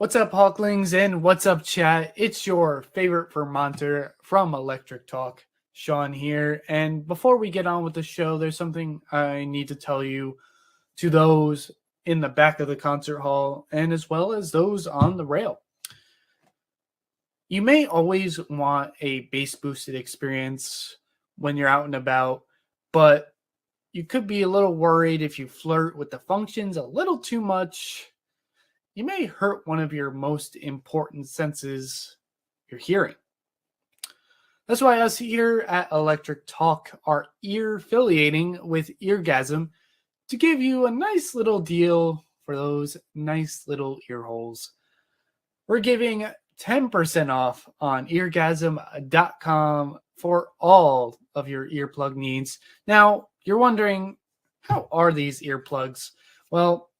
What's up, Hawklings, and what's up, chat? It's your favorite Vermonter from Electric Talk, Sean here. And before we get on with the show, there's something I need to tell you to those in the back of the concert hall and as well as those on the rail. You may always want a bass boosted experience when you're out and about, but you could be a little worried if you flirt with the functions a little too much. You may hurt one of your most important senses, your hearing. That's why us here at Electric Talk are ear affiliating with Eargasm to give you a nice little deal for those nice little ear holes. We're giving 10% off on eargasm.com for all of your earplug needs. Now, you're wondering, how are these earplugs? Well,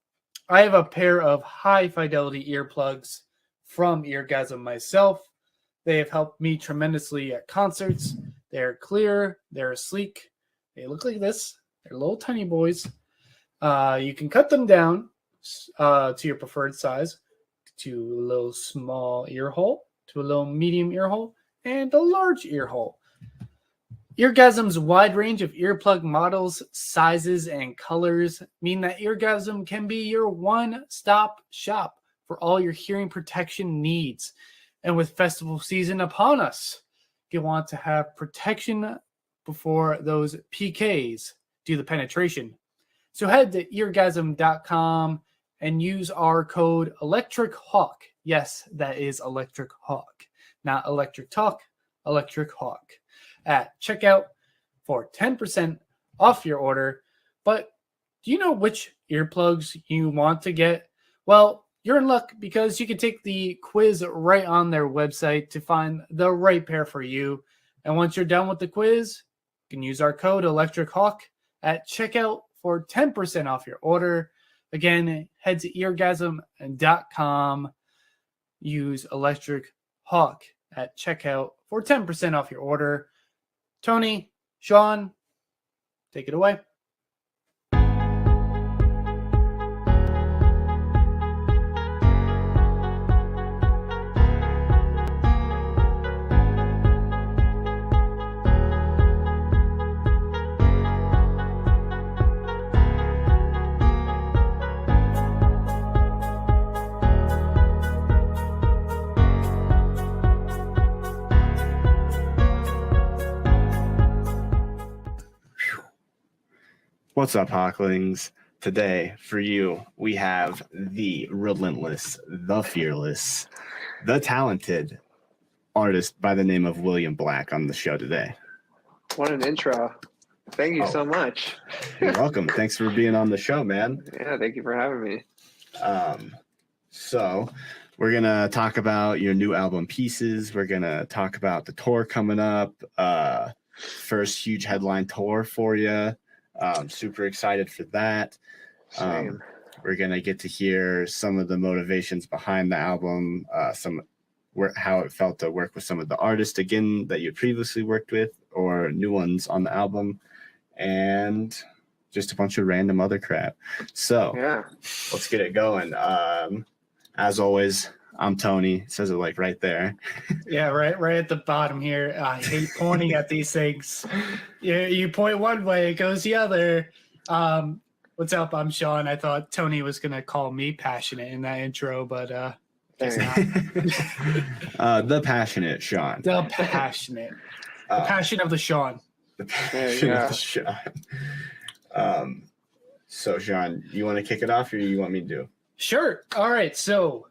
I have a pair of high fidelity earplugs from Eargasm myself. They have helped me tremendously at concerts. They're clear, they're sleek, they look like this. They're little tiny boys. You can cut them down to your preferred size, to a little small ear hole, to a little medium ear hole, and a large ear hole. Eargasm's wide range of earplug models, sizes, and colors mean that Eargasm can be your one-stop shop for all your hearing protection needs. And with festival season upon us, you want to have protection before those PKs do the penetration. So head to eargasm.com and use our code Electric Hawk. Yes, that is Electric Hawk, not Electric Talk, Electric Hawk at checkout for 10% off your order. But do you know which earplugs you want to get? Well, you're in luck because you can take the quiz right on their website to find the right pair for you. And once you're done with the quiz, you can use our code Electric Hawk at checkout for 10% off your order. Again, head to eargasm.com. Use Electric Hawk at checkout for 10% off your order. Tony, Sean, take it away. What's up, Hawklings? Today, for you, we have the relentless, the fearless, the talented artist by the name of William Black on the show today. What an intro. Thank you so much. You're welcome. Thanks for being on the show, man. Yeah, thank you for having me. So we're going to talk about your new album Pieces. We're going to talk about the tour coming up. First huge headline tour for you. Super excited for that. We're going to get to hear some of the motivations behind the album, how it felt to work with some of the artists again that you previously worked with or new ones on the album, and just a bunch of random other crap. So yeah, let's get it going. As always, I'm Tony. It says it like right there. Yeah, right at the bottom here. I hate pointing at these things. You point one way, it goes the other. What's up? I'm Sean. I thought Tony was gonna call me passionate in that intro, but guess not. The passionate Sean. The passionate. The passion of the Sean. The passion of the Sean. So Sean, you want to kick it off, or you want me to do? Sure. All right. So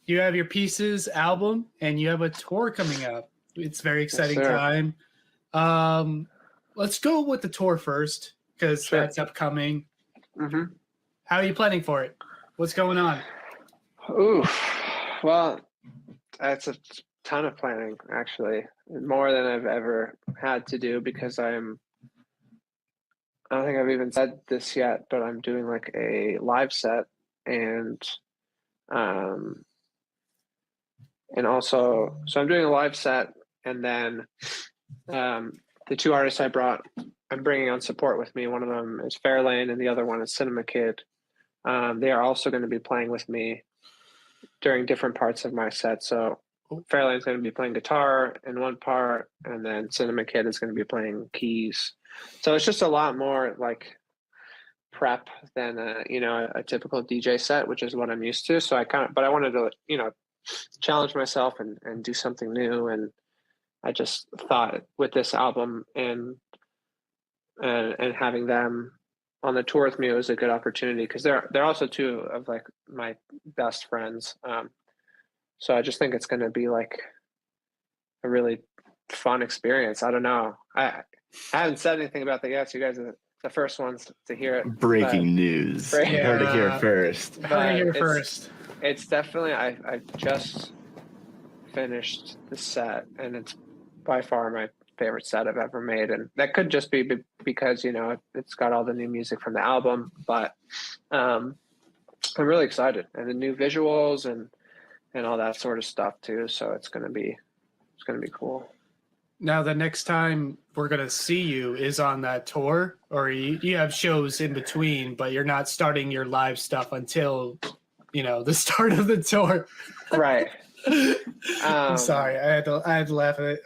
you have your Pieces album, and you have a tour coming up. It's a very exciting time. Let's go with the tour first, because that's upcoming. Mm-hmm. How are you planning for it? What's going on? Ooh, well, that's a ton of planning, actually. More than I've ever had to do, because I don't think I've even said this yet, but I'm doing like a live set, and also, so I'm doing a live set, and then the two artists I'm bringing on support with me. One of them is Fairlane, and the other one is Cinema Kid. They are also going to be playing with me during different parts of my set. So Fairlane's going to be playing guitar in one part, and then Cinema Kid is going to be playing keys. So it's just a lot more like prep than a typical DJ set, which is what I'm used to. So but I wanted to challenge myself and do something new. And I just thought with this album and having them on the tour with me, it was a good opportunity, because they're also two of like my best friends. So I just think it's going to be like a really fun experience. I don't know. I haven't said anything about that yet. So you guys are the first ones to hear it. Breaking news. Heard it here first. It's definitely, I just finished the set, and it's by far my favorite set I've ever made. And that could just be because, it's got all the new music from the album, but I'm really excited, and the new visuals and all that sort of stuff too. So it's going to be cool. Now, the next time we're going to see you is on that tour, or you have shows in between, but you're not starting your live stuff until, the start of the tour. Right. I'm sorry. I had to laugh at it.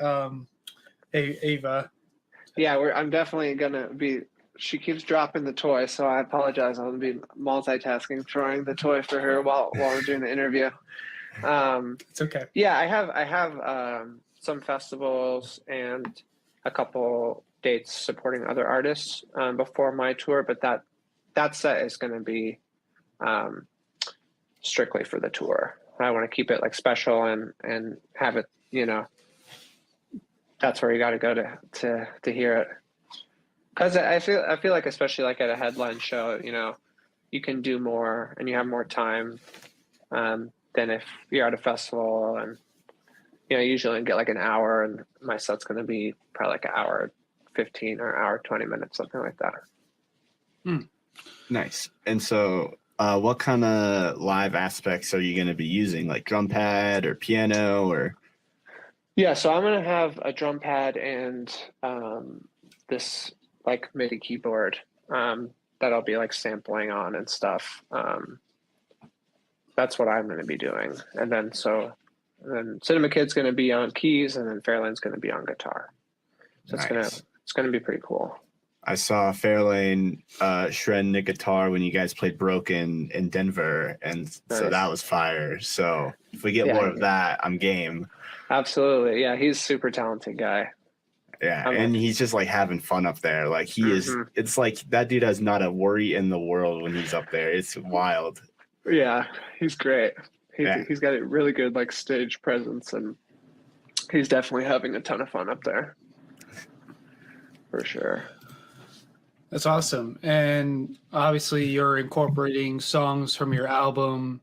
Ava. Yeah, I'm definitely going to be, she keeps dropping the toy, so I apologize. I'm going to be multitasking, throwing the toy for her while we're doing the interview. It's okay. Yeah, I have some festivals and a couple dates supporting other artists before my tour, but that set is going to be strictly for the tour. I want to keep it like special and have it, that's where you got to go to hear it. Because I feel like, especially like at a headline show, you can do more and you have more time than if you're at a festival, and usually get like an hour, and my set's going to be probably like an hour 15 or hour 20 minutes, something like that. Nice. And so What kind of live aspects are you going to be using, like drum pad or piano or? Yeah, so I'm gonna have a drum pad and this like MIDI keyboard that I'll be like sampling on and stuff. That's what I'm gonna be doing, and then Cinema Kid's gonna be on keys, and then Fairlane's gonna be on guitar. So Nice. it's gonna be pretty cool. I saw Fairlane shredding the guitar when you guys played Broken in Denver, and so Nice. that was fire. So if we get more of that, I'm game. Absolutely, yeah. He's a super talented guy. Yeah, and he's just like having fun up there. Like he is. It's like that dude has not a worry in the world when he's up there. It's wild. Yeah, he's great. He's got a really good like stage presence, and he's definitely having a ton of fun up there, for sure. That's awesome. And obviously you're incorporating songs from your album,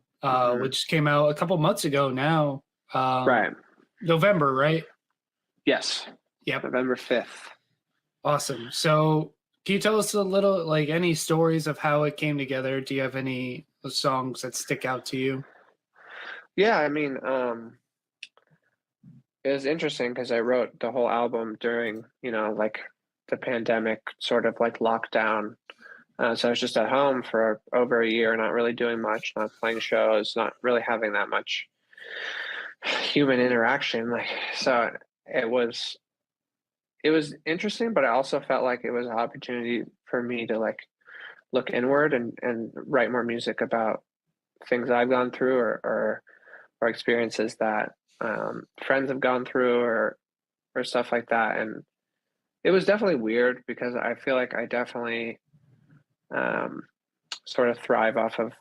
which came out a couple months ago now. Right. November, right? Yes. Yep. November 5th. Awesome. So can you tell us a little, like any stories of how it came together? Do you have any songs that stick out to you? Yeah, I mean, it was interesting because I wrote the whole album during, like the pandemic sort of like lockdown. So I was just at home for over a year, not really doing much, not playing shows, not really having that much human interaction. Like, so it was interesting, but I also felt like it was an opportunity for me to like look inward and write more music about things I've gone through or experiences that friends have gone through or stuff like that. And it was definitely weird because I feel like I definitely sort of thrive off of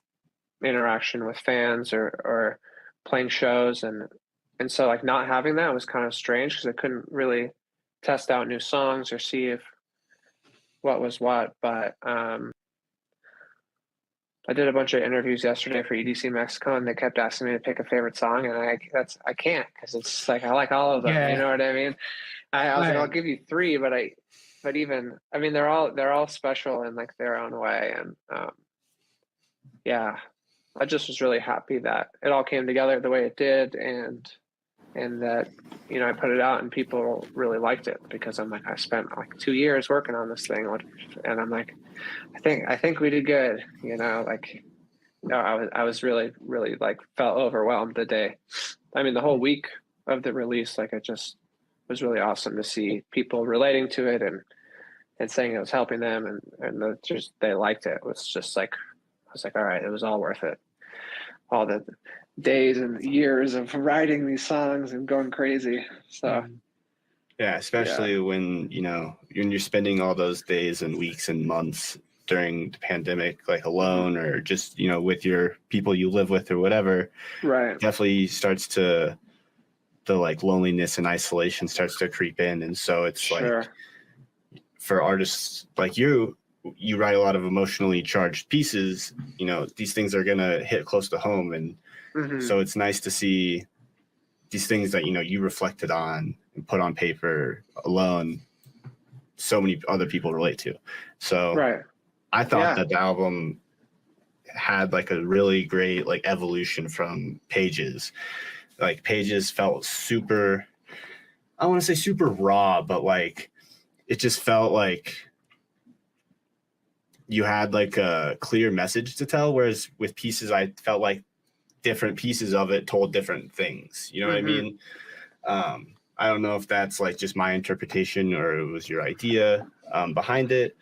interaction with fans or playing shows, and so like not having that was kind of strange because I couldn't really test out new songs or see if what was what. But I did a bunch of interviews yesterday for EDC Mexico, and they kept asking me to pick a favorite song, and I can't because it's like I like all of them. Yeah. You know what I mean? I was like, I'll give you three, but I mean they're all special in like their own way, and yeah, I just was really happy that it all came together the way it did, and that I put it out and people really liked it because I'm like I spent like 2 years working on this thing, and I'm like I think we did good, like no, I was really like felt overwhelmed the day. I mean the whole week of the release, like it just was really awesome to see people relating to it and saying it was helping them and they liked it. It was just like I was like, all right, it was all worth it. All the days and years of writing these songs and going crazy. So yeah, especially when you're spending all those days and weeks and months during the pandemic, like alone or just with your people you live with or whatever. Right. Definitely starts to the like loneliness and isolation starts to creep in, and so it's like for artists like you write a lot of emotionally charged pieces. These things are gonna hit close to home, and so it's nice to see these things that you reflected on and put on paper alone. So many other people relate to. So I thought that the album had like a really great like evolution from Pages. Like Pages felt super, I want to say super raw, but like it just felt like you had like a clear message to tell. Whereas with Pieces, I felt like different pieces of it told different things. You know what I mean? I don't know if that's like just my interpretation or it was your idea behind it,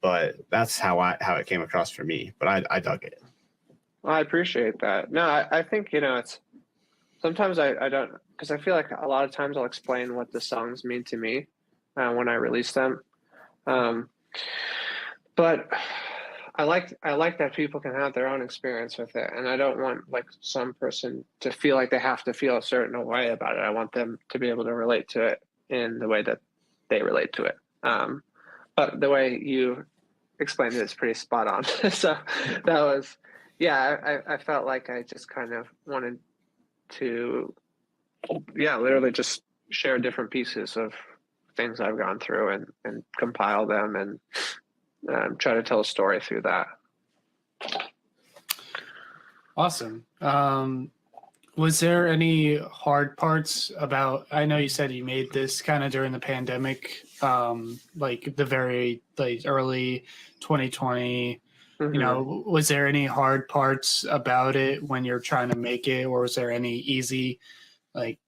but that's how it came across for me. But I dug it. Well, I appreciate that. No, I think, it's sometimes I don't, because I feel like a lot of times I'll explain what the songs mean to me when I release them. But I like that people can have their own experience with it. And I don't want like some person to feel like they have to feel a certain way about it. I want them to be able to relate to it in the way that they relate to it. But the way you explained it is pretty spot on. So that was, I felt like I just kind of wanted to, literally just share different pieces of things I've gone through and compile them and try to tell a story through that. Awesome. Was there any hard parts about, I know you said you made this kind of during the pandemic, like the very like early 2020, you know, was there any hard parts about it when you're trying to make it, or was there any easy, like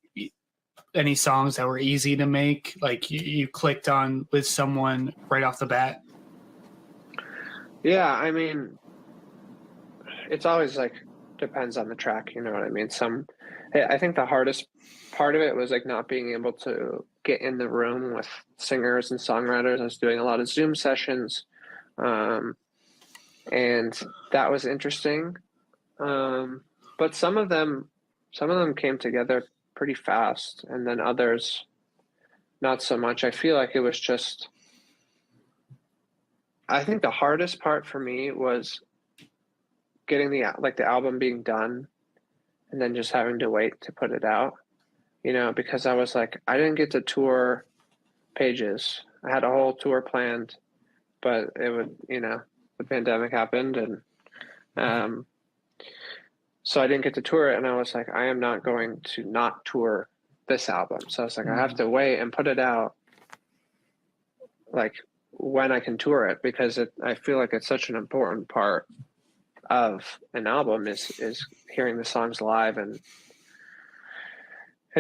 any songs that were easy to make, like you clicked on with someone right off the bat? Yeah, I mean, it's always like depends on the track, you know what I mean? I think the hardest part of it was like not being able to get in the room with singers and songwriters. I was doing a lot of Zoom sessions, and that was interesting. But some of them came together pretty fast, and then others not so much. I feel like it was just, I think the hardest part for me was getting the album being done and then just having to wait to put it out, you know, because I was like, I didn't get to tour Pages. I had a whole tour planned, but it would, you know, the pandemic happened, and so I didn't get to tour it, and I was like, I am not going to not tour this album. So I was like, I have to wait and put it out like when I can tour it, because I feel like it's such an important part of an album is hearing the songs live, and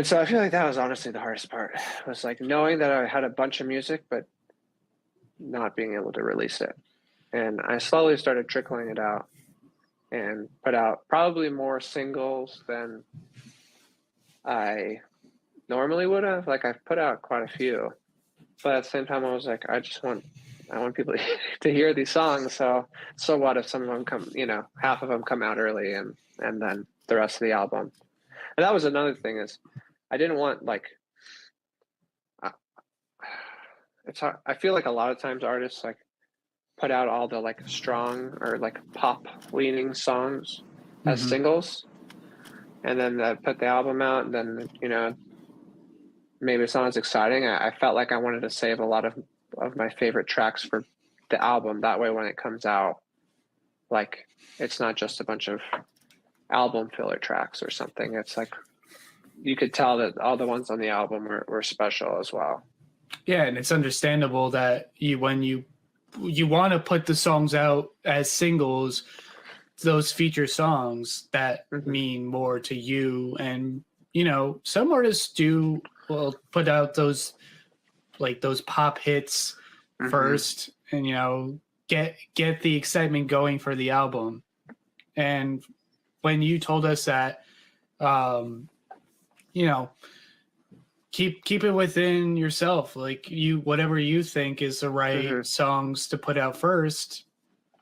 so I feel like that was honestly the hardest part, was like knowing that I had a bunch of music but not being able to release it. And I slowly started trickling it out and put out probably more singles than I normally would have. Like, I've put out quite a few, but at the same time I was like, I want people to hear these songs. So what if some of them come, you know, half of them come out early, and then the rest of the album. And that was another thing, is I didn't want like, it's hard. I feel like a lot of times artists like put out all the like strong or like pop leaning songs as singles, and then put the album out, and then, you know, maybe it's not as exciting. I felt like I wanted to save a lot of my favorite tracks for the album. That way when it comes out, like, it's not just a bunch of album filler tracks or something. It's like, you could tell that all the ones on the album were special as well. Yeah, and it's understandable that when you want to put the songs out as singles, those feature songs that mean more to you. And, you know, some artists will put out those pop hits first, and, you know, get the excitement going for the album. And when you told us that, you know, keep it within yourself, like, whatever you think is the right songs to put out first,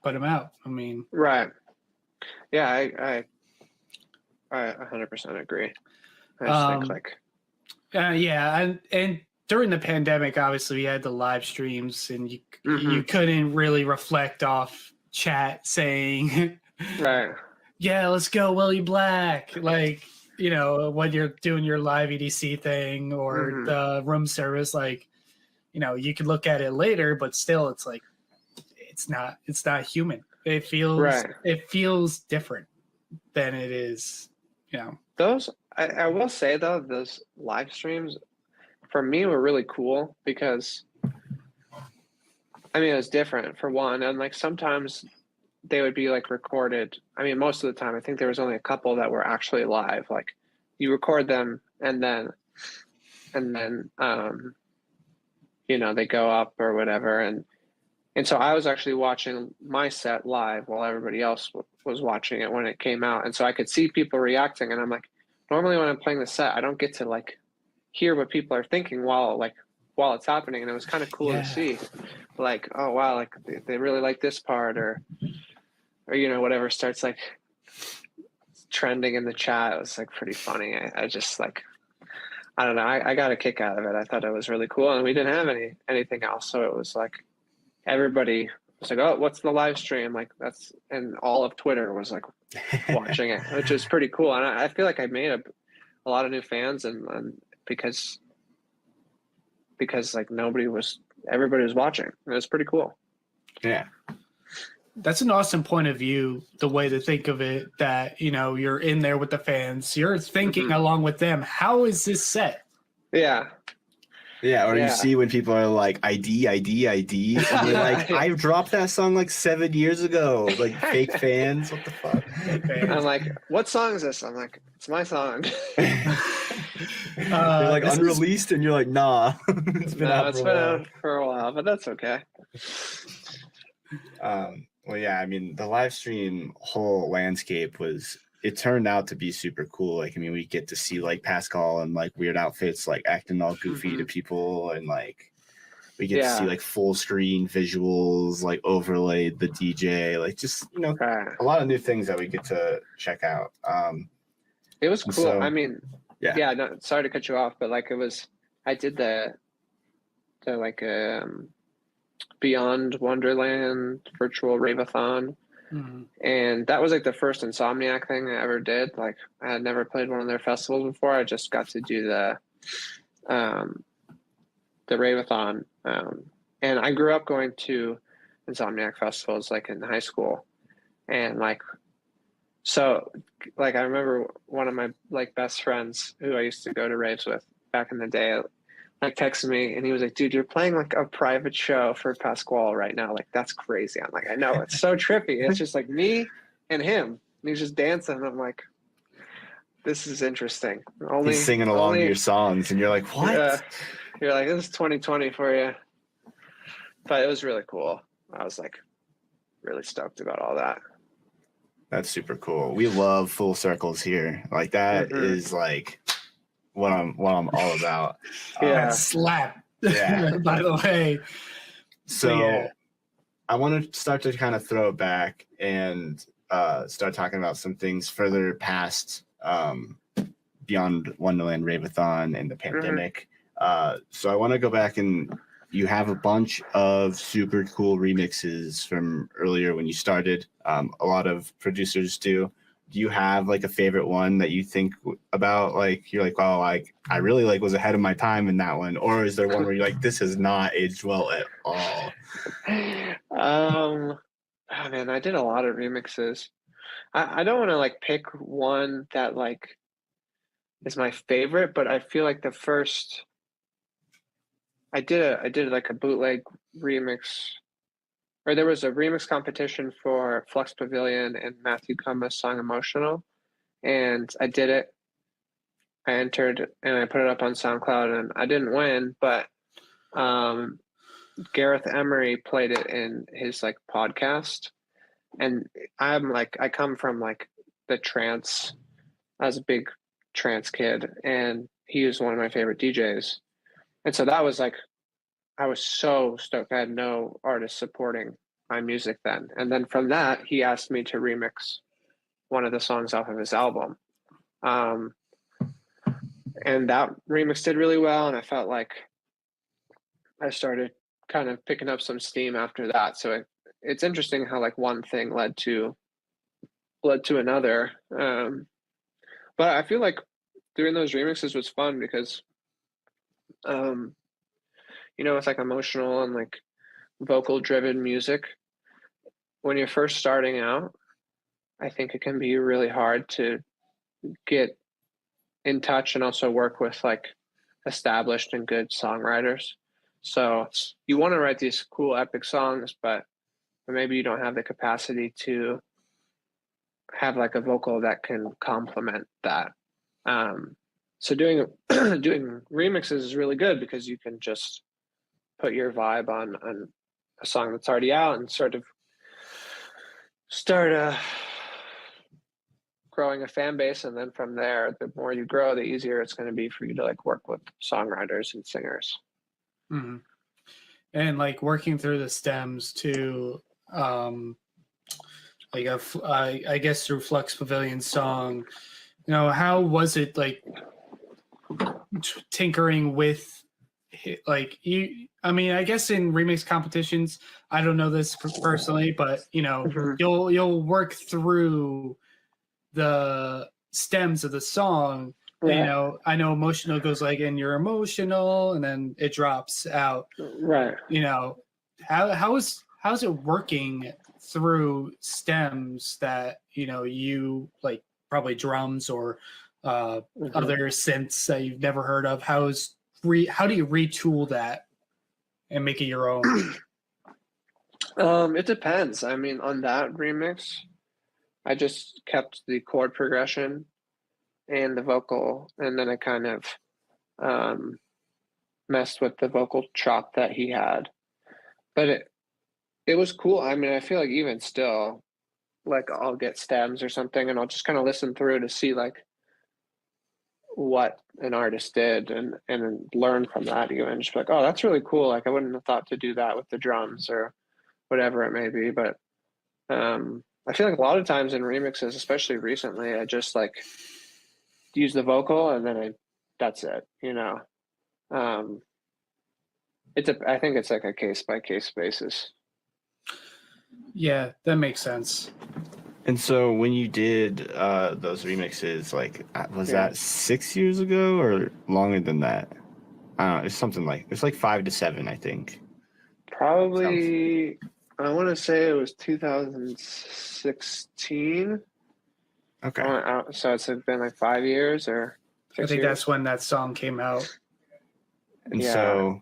put them out. I mean, right. Yeah, I 100% agree. I just think like, yeah, and during the pandemic, obviously we had the live streams, and you couldn't really reflect off chat saying, right, yeah, let's go Willie Black, like, you know, when you're doing your live EDC thing or the room service, like, you know, you can look at it later, but still, it's like, it's not human. It feels different than it is, you know. Those, I will say though, those live streams for me were really cool, because I mean, it was different for one, and like sometimes they would be like recorded. I mean, most of the time, I think there was only a couple that were actually live. Like, you record them, and then you know, they go up or whatever, and so I was actually watching my set live while everybody else was watching it when it came out, and so I could see people reacting, and I'm like, normally when I'm playing the set, I don't get to like hear what people are thinking while it's happening, and it was kind of cool to see, like, oh wow, like they really like this part, or you know, whatever starts like trending in the chat. It was like pretty funny. I just like, I don't know, I got a kick out of it. I thought it was really cool, and we didn't have anything else, so it was like everybody was like, oh, what's the live stream, like, that's, and all of Twitter was like watching it, which is pretty cool. And I feel like I made a lot of new fans, and because like everybody was watching. It was pretty cool. Yeah. That's an awesome point of view, the way to think of it, that, you know, you're in there with the fans. You're thinking along with them, how is this set? Yeah. Yeah, or you see when people are like, ID, and you're like, I dropped that song like 7 years ago. Like, fake fans, what the fuck? I'm like, what song is this? I'm like, it's my song. You're like, unreleased, and you're like, nah. It's been out for a while, but that's okay. Well, yeah, I mean, the live stream whole landscape it turned out to be super cool. Like, I mean, we get to see like Pascal and like weird outfits, like acting all goofy to people, and like we get to see like full screen visuals, like overlaid the DJ, like just, you know, a lot of new things that we get to check out. It was cool. So, I mean, no, sorry to cut you off, but like I did the like Beyond Wonderland virtual rave-a-thon. And that was like the first Insomniac thing I ever did. Like, I had never played one of their festivals before. I just got to do the rave-a-thon. And I grew up going to Insomniac festivals like in high school. And like, so like I remember one of my like best friends who I used to go to raves with back in the day, like texted me, and he was like, dude, you're playing like a private show for Pasquale right now. Like, that's crazy. I'm like, I know, it's so trippy. It's just like me and him. And he's just dancing. I'm like, this is interesting. He's singing along to your songs, and you're like, what? You're like, this is 2020 for you. But it was really cool. I was like really stoked about all that. That's super cool. We love full circles here. Like, that is like what I'm all about. Slap. Yeah. By the way. So I want to start to kind of throw it back and start talking about some things further past Beyond Wonderland Rave-a-thon and the pandemic. So I want to go back, and you have a bunch of super cool remixes from earlier when you started. A lot of producers do. Do you have like a favorite one that you think about? Like, you're like, oh, I really like was ahead of my time in that one, or is there one where you're like, this has not aged well at all? Oh man, I did a lot of remixes. I don't want to like pick one that like is my favorite, but I feel like the first I did like a bootleg remix, or there was a remix competition for Flux Pavilion and Matthew Cumma's song Emotional, and I did it. I entered and I put it up on SoundCloud, and I didn't win, but Gareth Emery played it in his like podcast. And I'm like, I come from like the trance. I was a big trance kid, and he was one of my favorite DJs. And so that was like, I was so stoked. I had no artist supporting my music then. And then from that, he asked me to remix one of the songs off of his album. And that remix did really well. And I felt like I started kind of picking up some steam after that. So it's interesting how like one thing led to another. But I feel like doing those remixes was fun because, you know, it's like emotional and like vocal driven music. When you're first starting out, I think it can be really hard to get in touch and also work with like established and good songwriters. So you want to write these cool epic songs, but maybe you don't have the capacity to have like a vocal that can complement that. So doing remixes is really good because you can just put your vibe on a song that's already out and sort of start growing a fan base. And then from there, the more you grow, the easier it's going to be for you to like work with songwriters and singers. Mm-hmm. And like working through the stems to like I guess through Flux Pavilion song, you know, how was it like tinkering with like you? I mean, I guess in remix competitions, I don't know this personally, but you know, you'll work through the stems of the song. Yeah. You know, I know emotional goes like, and you're emotional, and then it drops out. Right. You know, how's it working through stems that you like, probably drums or other synths that you've never heard of. How do you retool that and make it your own? It depends. I mean, on that remix, I just kept the chord progression and the vocal, and then I kind of messed with the vocal chop that he had. But it was cool. I mean, I feel like even still, like I'll get stems or something and I'll just kind of listen through to see like what an artist did and learn from that even. Just be like, oh, that's really cool. Like I wouldn't have thought to do that with the drums or whatever it may be. But I feel like a lot of times in remixes, especially recently, I just like use the vocal and then that's it, I think it's like a case by case basis. Yeah, that makes sense. And so when you did those remixes, like, was that 6 years ago or longer than that? I don't know. It's something like, it's like 5 to 7, I think. Probably, I want to say it was 2016. Okay. So it's been like 5 years or 6 I think years. that's when that song came out. And so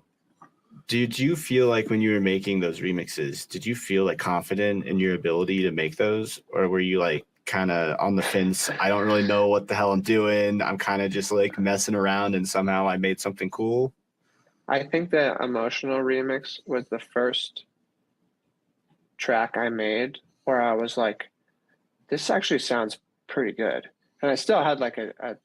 did you feel like when you were making those remixes, did you feel like confident in your ability to make those? Or were you like kind of on the fence? I don't really know what the hell I'm doing. I'm kind of just like messing around and somehow I made something cool. I think the Emotional remix was the first track I made where I was like, this actually sounds pretty good. And I still had like a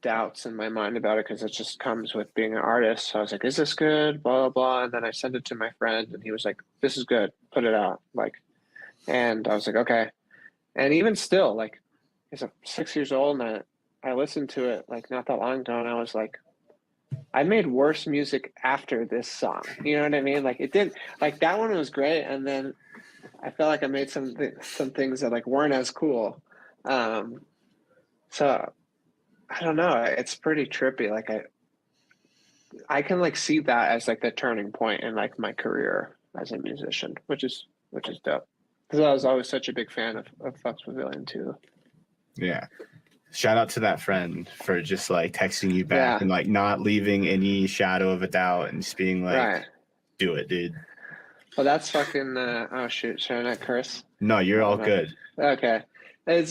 doubts in my mind about it because it just comes with being an artist. So I was like, is this good? Blah, blah, blah. And then I sent it to my friend and he was like, this is good. Put it out. And I was like, okay. And even still, like, it's 6 years old and I listened to it like not that long ago and I was like, I made worse music after this song. You know what I mean? Like it didn't, like that one was great. And then I felt like I made some things that like weren't as cool. So I don't know. It's pretty trippy. Like I can like see that as like the turning point in like my career as a musician, which is dope. Because I was always such a big fan of Fox Pavilion too. Yeah. Shout out to that friend for just like texting you back and like not leaving any shadow of a doubt and just being like, do it, dude. Well, that's fucking. Oh shoot! Should I not curse? No, you're all good. Okay, it's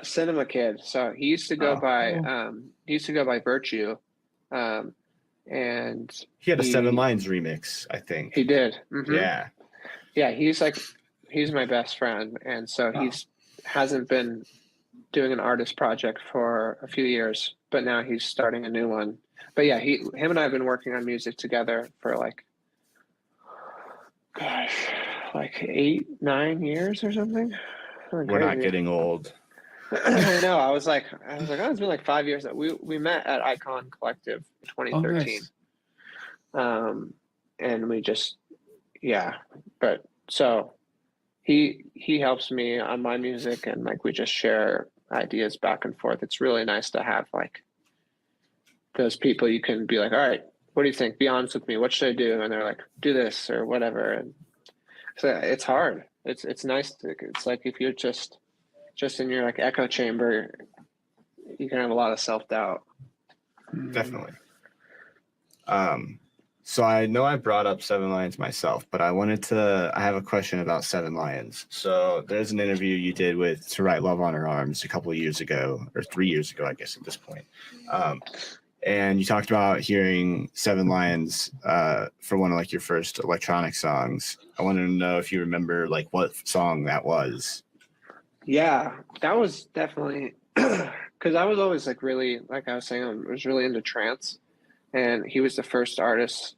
Cinema Kid. So he used to go by Virtue, and he had a 7 Lines remix, I think. He did. Mm-hmm. Yeah. He's my best friend, and so he's hasn't been doing an artist project for a few years, but now he's starting a new one. But yeah, him and I have been working on music together for like 8-9 years or something. We're not getting old. I know. I was like, oh, it's been like 5 years that we met at Icon Collective in 2013. Oh, nice. And we just, but so he helps me on my music and like we just share ideas back and forth. It's really nice to have like those people you can be like, all right, what do you think? Be honest with me. What should I do? And they're like, do this or whatever. And so it's hard. It's nice. It's like if you're just in your like echo chamber, you can have a lot of self-doubt. Definitely. So I know I brought up 7 Lions myself, but I have a question about 7 Lions. So there's an interview you did with To Write Love on Her Arms a couple of years ago, or 3 years ago, I guess at this point. And you talked about hearing 7 Lions for one of like your first electronic songs. I wanted to know if you remember like what song that was. Yeah, that was definitely because I was always like really, like I was saying, I was really into trance, and he was the first artist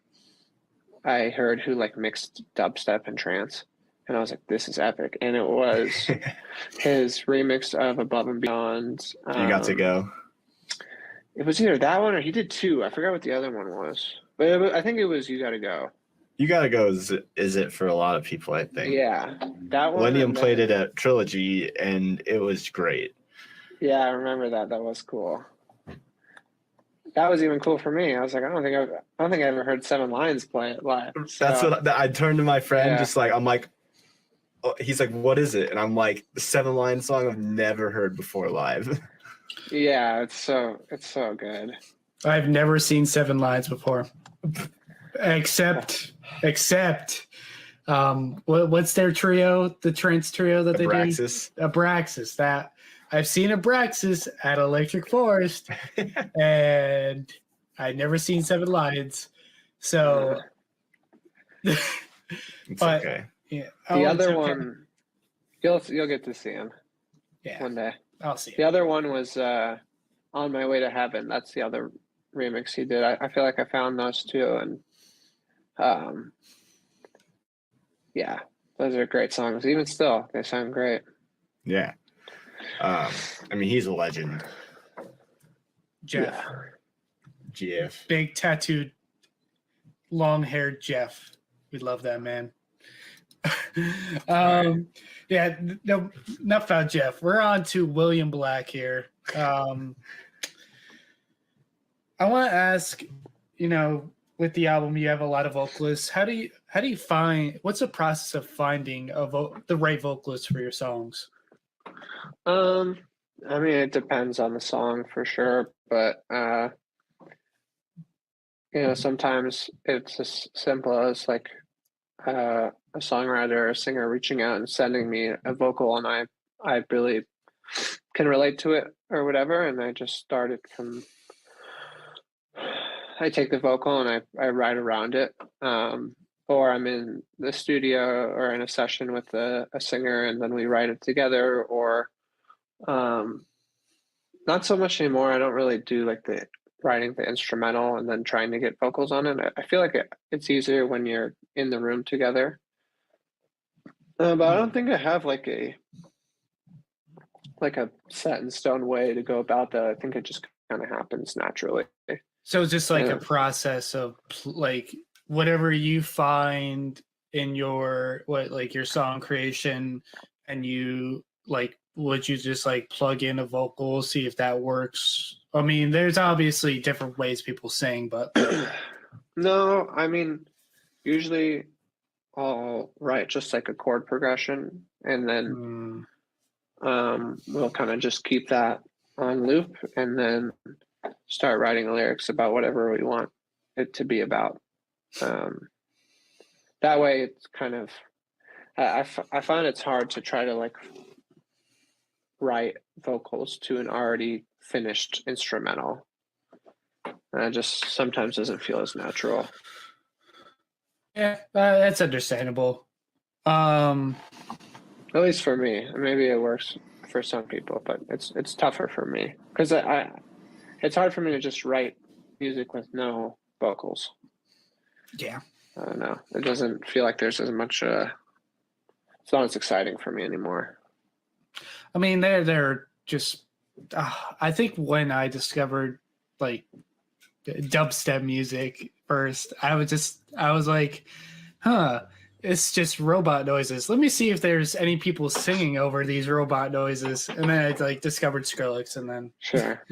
I heard who like mixed dubstep and trance, and I was like, this is epic. And it was his remix of Above and Beyond. You Got to Go. It was either that one or he did 2. I forgot what the other one was, but I think it was You Gotta Go. You Gotta Go is it for a lot of people, I think. Yeah, that one. Millennium played it at Trilogy, and it was great. Yeah, I remember that. That was cool. That was even cool for me. I was like, I don't think I ever heard 7 Lions play it live. So, That's what I turned to my friend, just like I'm like, he's like, what is it? And I'm like, the 7-line song I've never heard before live. Yeah, it's so good. I've never seen 7 Lines before, except what's their trio? The trance trio that Abraxas. they do? Abraxas. That I've seen Abraxas at Electric Forest, and I've never seen 7 Lines. So, Yeah. but okay. yeah, The other one, you'll get to see him one day. I'll see. The other one was On My Way to Heaven. That's the other remix he did. I feel like I found those two, and yeah, those are great songs. Even still, they sound great. Yeah. I mean, he's a legend. Jeff. Yeah. GF. Big tattooed, long-haired Jeff. We love that man. Yeah, no, enough about Jeff. We're on to William Black here. I want to ask, with the album, you have a lot of vocalists. How do you find? What's the process of finding the right vocalist for your songs? I mean, it depends on the song for sure, but sometimes it's as simple as like a songwriter or a singer reaching out and sending me a vocal, and I really can relate to it or whatever, and I just started from. I take the vocal and I write around it, or I'm in the studio or in a session with a singer, and then we write it together. Or not so much anymore. I don't really do like the writing the instrumental and then trying to get vocals on it. I feel like it's easier when you're in the room together. But I don't think I have like a set in stone way to go about that. I think it just kind of happens naturally. So it's just like a process of like whatever you find in your your song creation, and you like, would you just like plug in a vocal, see if that works? I mean, there's obviously different ways people sing, but no, I mean, usually I'll write just like a chord progression, and then we'll kind of just keep that on loop, and then start writing lyrics about whatever we want it to be about. That way it's kind of, I find it's hard to try to like write vocals to an already finished instrumental. And it just sometimes doesn't feel as natural. Yeah, that's understandable. At least for me. Maybe it works for some people, but it's tougher for me because it's hard for me to just write music with no vocals. Yeah. I don't know. It doesn't feel like there's as much. It's not as exciting for me anymore. I mean, they're just. I think when I discovered like dubstep music first, I was like, huh, it's just robot noises. Let me see if there's any people singing over these robot noises. And then I like discovered Skrillex, and then Sure.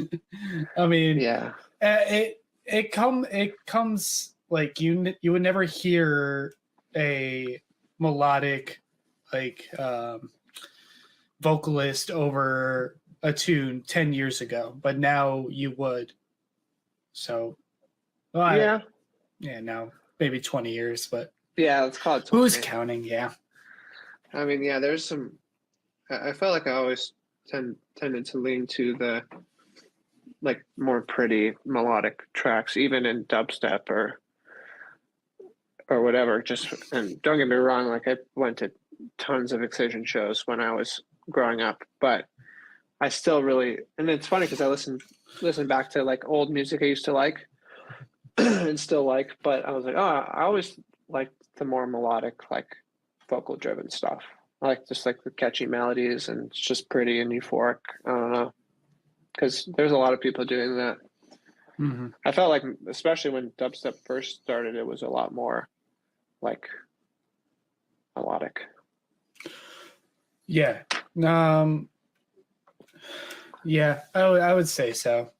I mean, Yeah. It comes like you would never hear a melodic like vocalist over a tune 10 years ago, but now you would. So Yeah. Now maybe 20 years, but Yeah, let's call it 20. who's counting? Yeah. I mean, yeah, there's some. I felt like I always tended to lean to the like more pretty melodic tracks, even in dubstep or whatever. Just, and don't get me wrong, like I went to tons of Excision shows when I was growing up, but I still really, and it's funny because I listen back to like old music I used to like and still like, but I was like, I always liked the more melodic, like vocal driven stuff. I like just like the catchy melodies, and it's just pretty and euphoric. I don't know, because there's a lot of people doing that. Mm-hmm. I felt like, especially when dubstep first started, it was a lot more like melodic. Yeah. Yeah, I would say so.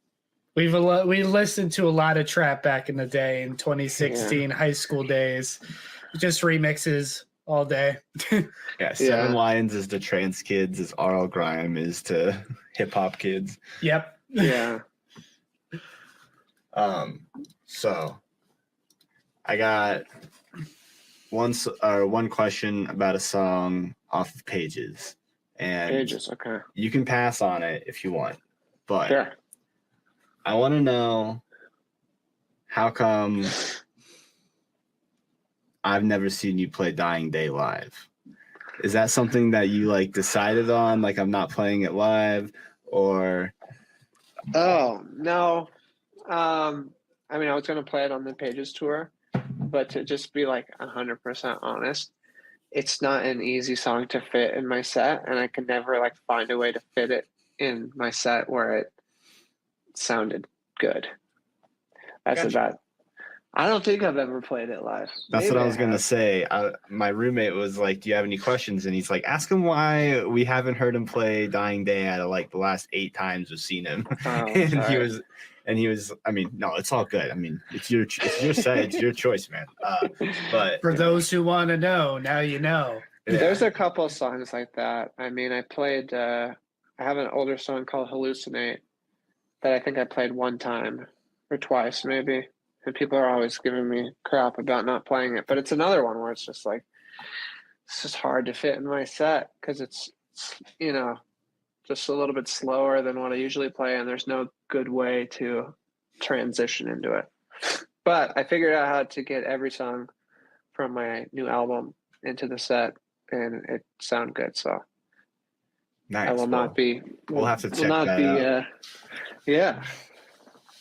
We listened to a lot of trap back in the day in 2016 high school days, just remixes all day. Yeah, Seven Yeah. Lions is to trans kids, as RL Grime is to hip hop kids. Yep. Yeah. So I got one question about a song off of Pages, and Pages. Okay. you can pass on it if you want, but Sure. I want to know how come I've never seen you play Dying Day live. Is that something that you like decided on, like I'm not playing it live, or? Oh no. I mean, I was gonna play it on the Pages tour, but to just be like 100% honest, it's not an easy song to fit in my set, and I could never like find a way to fit it in my set where it sounded good. That's Gotcha. about. I don't think I've ever played it live. That's Maybe what I was gonna have. say. My roommate was like, "Do you have any questions?" And he's like, "Ask him why we haven't heard him play Dying Day out of like the last 8 times we've seen him." Oh, and sorry. he was. I mean, no, it's all good. I mean, it's your set, it's your choice, man. But For those who want to know, now you know. yeah. There's a couple of songs like that. I mean, I played. I have an older song called "Hallucinate" that I think I played one time or twice, maybe. And people are always giving me crap about not playing it. But it's another one where it's just like, it's just hard to fit in my set because it's, you know, just a little bit slower than what I usually play. And there's no good way to transition into it. But I figured out how to get every song from my new album into the set, and it sounded good. So Nice. I will not be. We'll have to will check not that be, out. Yeah,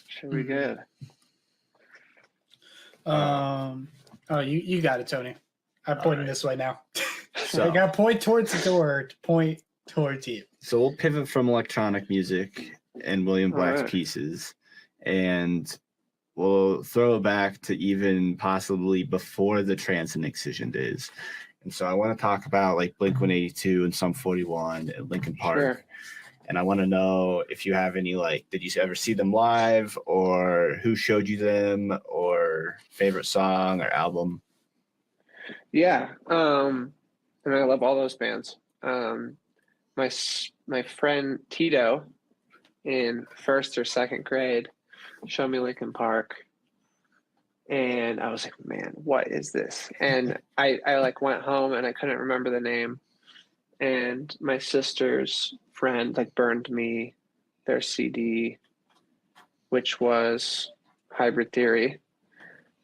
should be Mhm. good. Oh, you got it, Tony. I'm pointing this way now. So- I got to point towards the door to point towards you. So we'll pivot from electronic music and William Black's Alright. pieces, and we'll throw it back to even possibly before the trance and excision days. And so I want to talk about like Blink-182 and Sum 41 and Linkin Park. Sure. And I want to know if you have any, like, did you ever see them live, or who showed you them, or favorite song or album? Yeah, and I love all those bands. My friend Tito in 1st or 2nd grade showed me Linkin Park, and I was like, man, what is this? And I like went home and I couldn't remember the name, and my sister's friend like burned me their CD, which was Hybrid Theory,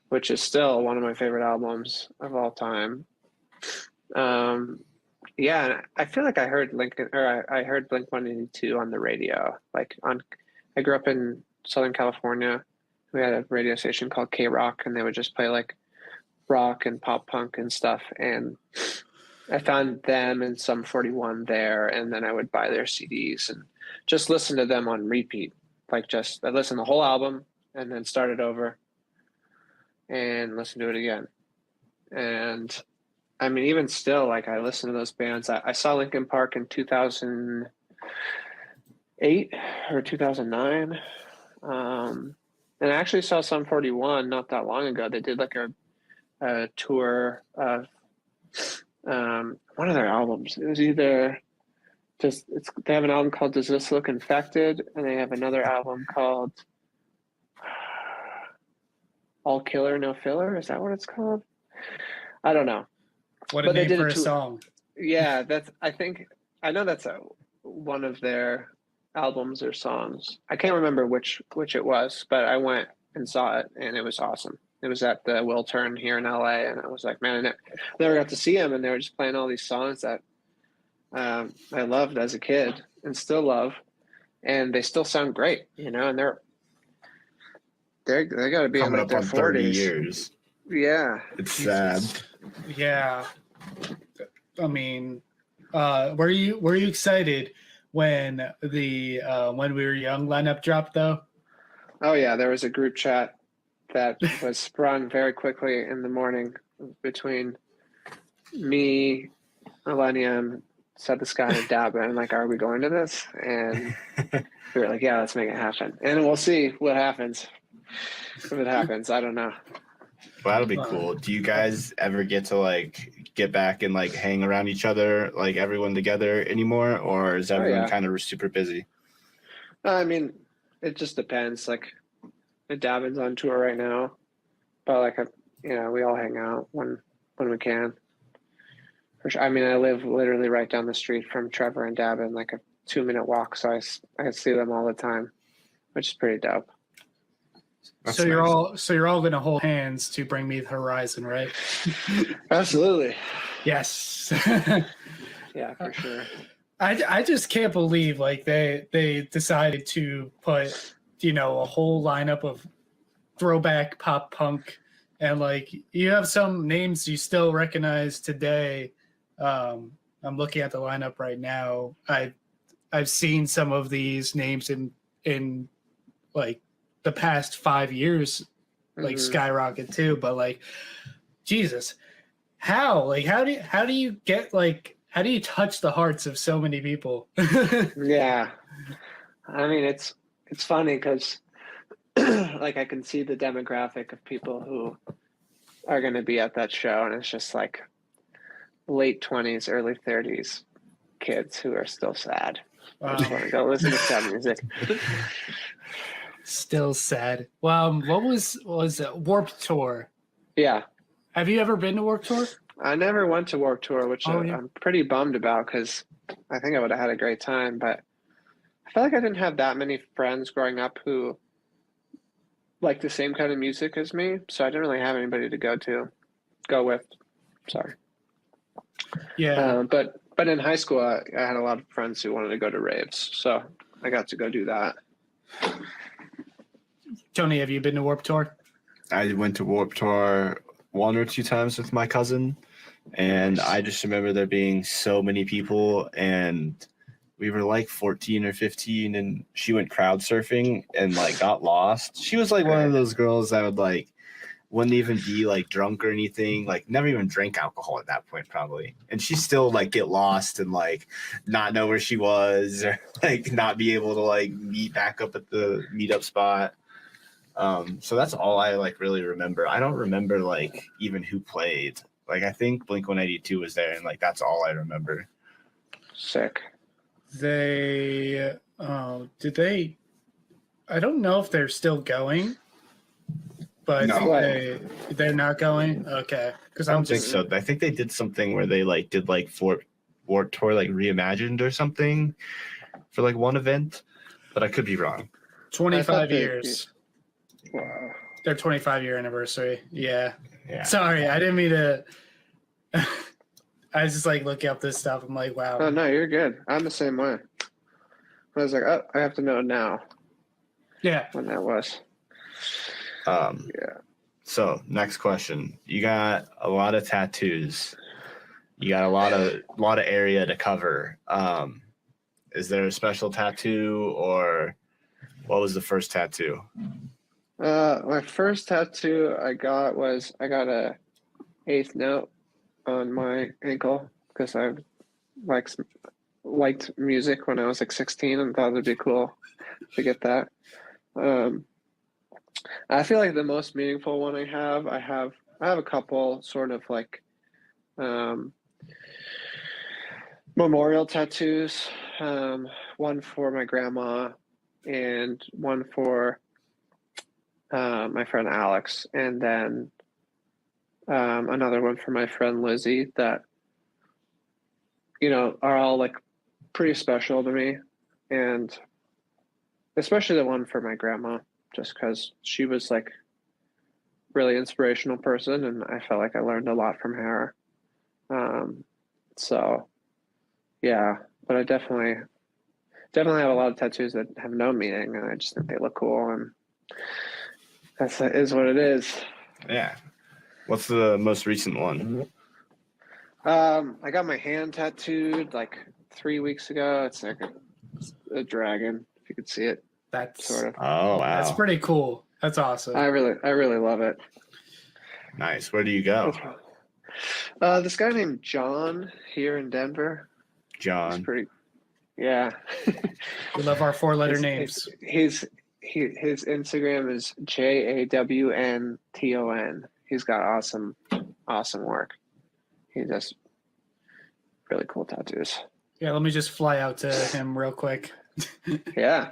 which is still one of my favorite albums of all time. Yeah, and I feel like I heard I heard Blink-182 on the radio. I grew up in Southern California. We had a radio station called K-Rock, and they would just play like rock and pop punk and stuff. And I found them and Sum 41 there, and then I would buy their CDs and just listen to them on repeat. I listened to the whole album and then start it over and listen to it again. And I mean, even still, like I listen to those bands. I saw Linkin Park in 2008 or 2009. And I actually saw Sum 41 not that long ago. They did like a tour of one of their albums. It was either they have an album called Does This Look Infected? And they have another album called All Killer, No Filler. Is that what it's called? I don't know. What a But they name did for a a tour- song. Yeah, I know that's one of their albums or songs. I can't remember which it was, but I went and saw it, and it was awesome. It was at the Wiltern here in LA, and I was like, man, I never got to see them, and they were just playing all these songs that I loved as a kid and still love, and they still sound great, you know, and they got to be Coming in up their on 30 40s. years. Yeah, It's sad. Yeah. I mean, were you excited when the When We Were Young lineup dropped though? Oh yeah, there was a group chat that was sprung very quickly in the morning between me, Millennium, Set the Sky, and Daba, and like, are we going to this? And we were like, yeah, let's make it happen. And we'll see what happens. If it happens, I don't know. Well, that'll be cool. Do you guys ever get to like get back and like hang around each other, like everyone together anymore, or is everyone kind of super busy? I mean, it just depends. Like, Davin's on tour right now, but like, we all hang out when we can. For sure. I mean, I live literally right down the street from Trevor and Davin, like a 2-minute walk, so I see them all the time, which is pretty dope. That's so you're all gonna hold hands to bring me the horizon, right? Absolutely. Yes. Yeah, for sure. I just can't believe like they decided to put a whole lineup of throwback pop punk, and like you have some names you still recognize today. I'm looking at the lineup right now. I've seen some of these names in like the past 5 years, like skyrocket too. But like, Jesus, how do you get like, how do you touch the hearts of so many people? Yeah, I mean it's funny because like I can see the demographic of people who are going to be at that show, and it's just like late 20s, early 30s kids who are still sad. Wow. I just want to go listen to sad music. Still sad. Well, what was it? Warped Tour? Yeah. Have you ever been to Warped Tour? I never went to Warped Tour, which I'm pretty bummed about because I think I would have had a great time. But I feel like I didn't have that many friends growing up who like the same kind of music as me, so I didn't really have anybody to go with. Sorry. Yeah. But in high school, I had a lot of friends who wanted to go to raves, so I got to go do that. Tony, have you been to Warped Tour? I went to Warped Tour 1 or 2 times with my cousin, and I just remember there being so many people, and we were like 14 or 15, and she went crowd surfing and like got lost. She was like one of those girls that would like wouldn't even be like drunk or anything, like never even drank alcohol at that point probably, and she still like get lost and like not know where she was, or like not be able to like meet back up at the meetup spot. So that's all I like really remember. I don't remember like even who played. Like I think Blink-182 was there, and like that's all I remember. Sick. Did they? I don't know if they're still going, but no. They're not going. Okay, because I don't think so. I think they did something where they like did like Warped Tour like reimagined or something for like one event, but I could be wrong. 25 years. Wow. Their 25-year anniversary. Yeah. Sorry, I didn't mean to. I was just like looking up this stuff. I'm like, wow. Oh no, you're good. I'm the same way. I was like, oh, I have to know now. Yeah. When that was. Yeah. So next question. You got a lot of tattoos. You got a lot of area to cover. Is there a special tattoo, or what was the first tattoo? My first tattoo I got a 8th note on my ankle because I liked music when I was like 16 and thought it'd be cool to get that. I feel like the most meaningful one I have a couple sort of like memorial tattoos. One for my grandma and one for my friend Alex, and then another one for my friend Lizzie that are all like pretty special to me, and especially the one for my grandma, just because she was like really inspirational person, and I felt like I learned a lot from her. So yeah, but I definitely have a lot of tattoos that have no meaning, and I just think they look cool, and that is what it is. Yeah. What's the most recent one? I got my hand tattooed like 3 weeks ago. It's like a dragon, if you could see it. That's sort of. Oh wow. That's pretty cool. That's awesome. I really love it. Nice. Where do you go? This guy named John here in Denver. John. He's pretty. Yeah. We love our 4-letter names. His Instagram is JAWNTON. He's got awesome work. He does really cool tattoos. Yeah, let me just fly out to him real quick. Yeah,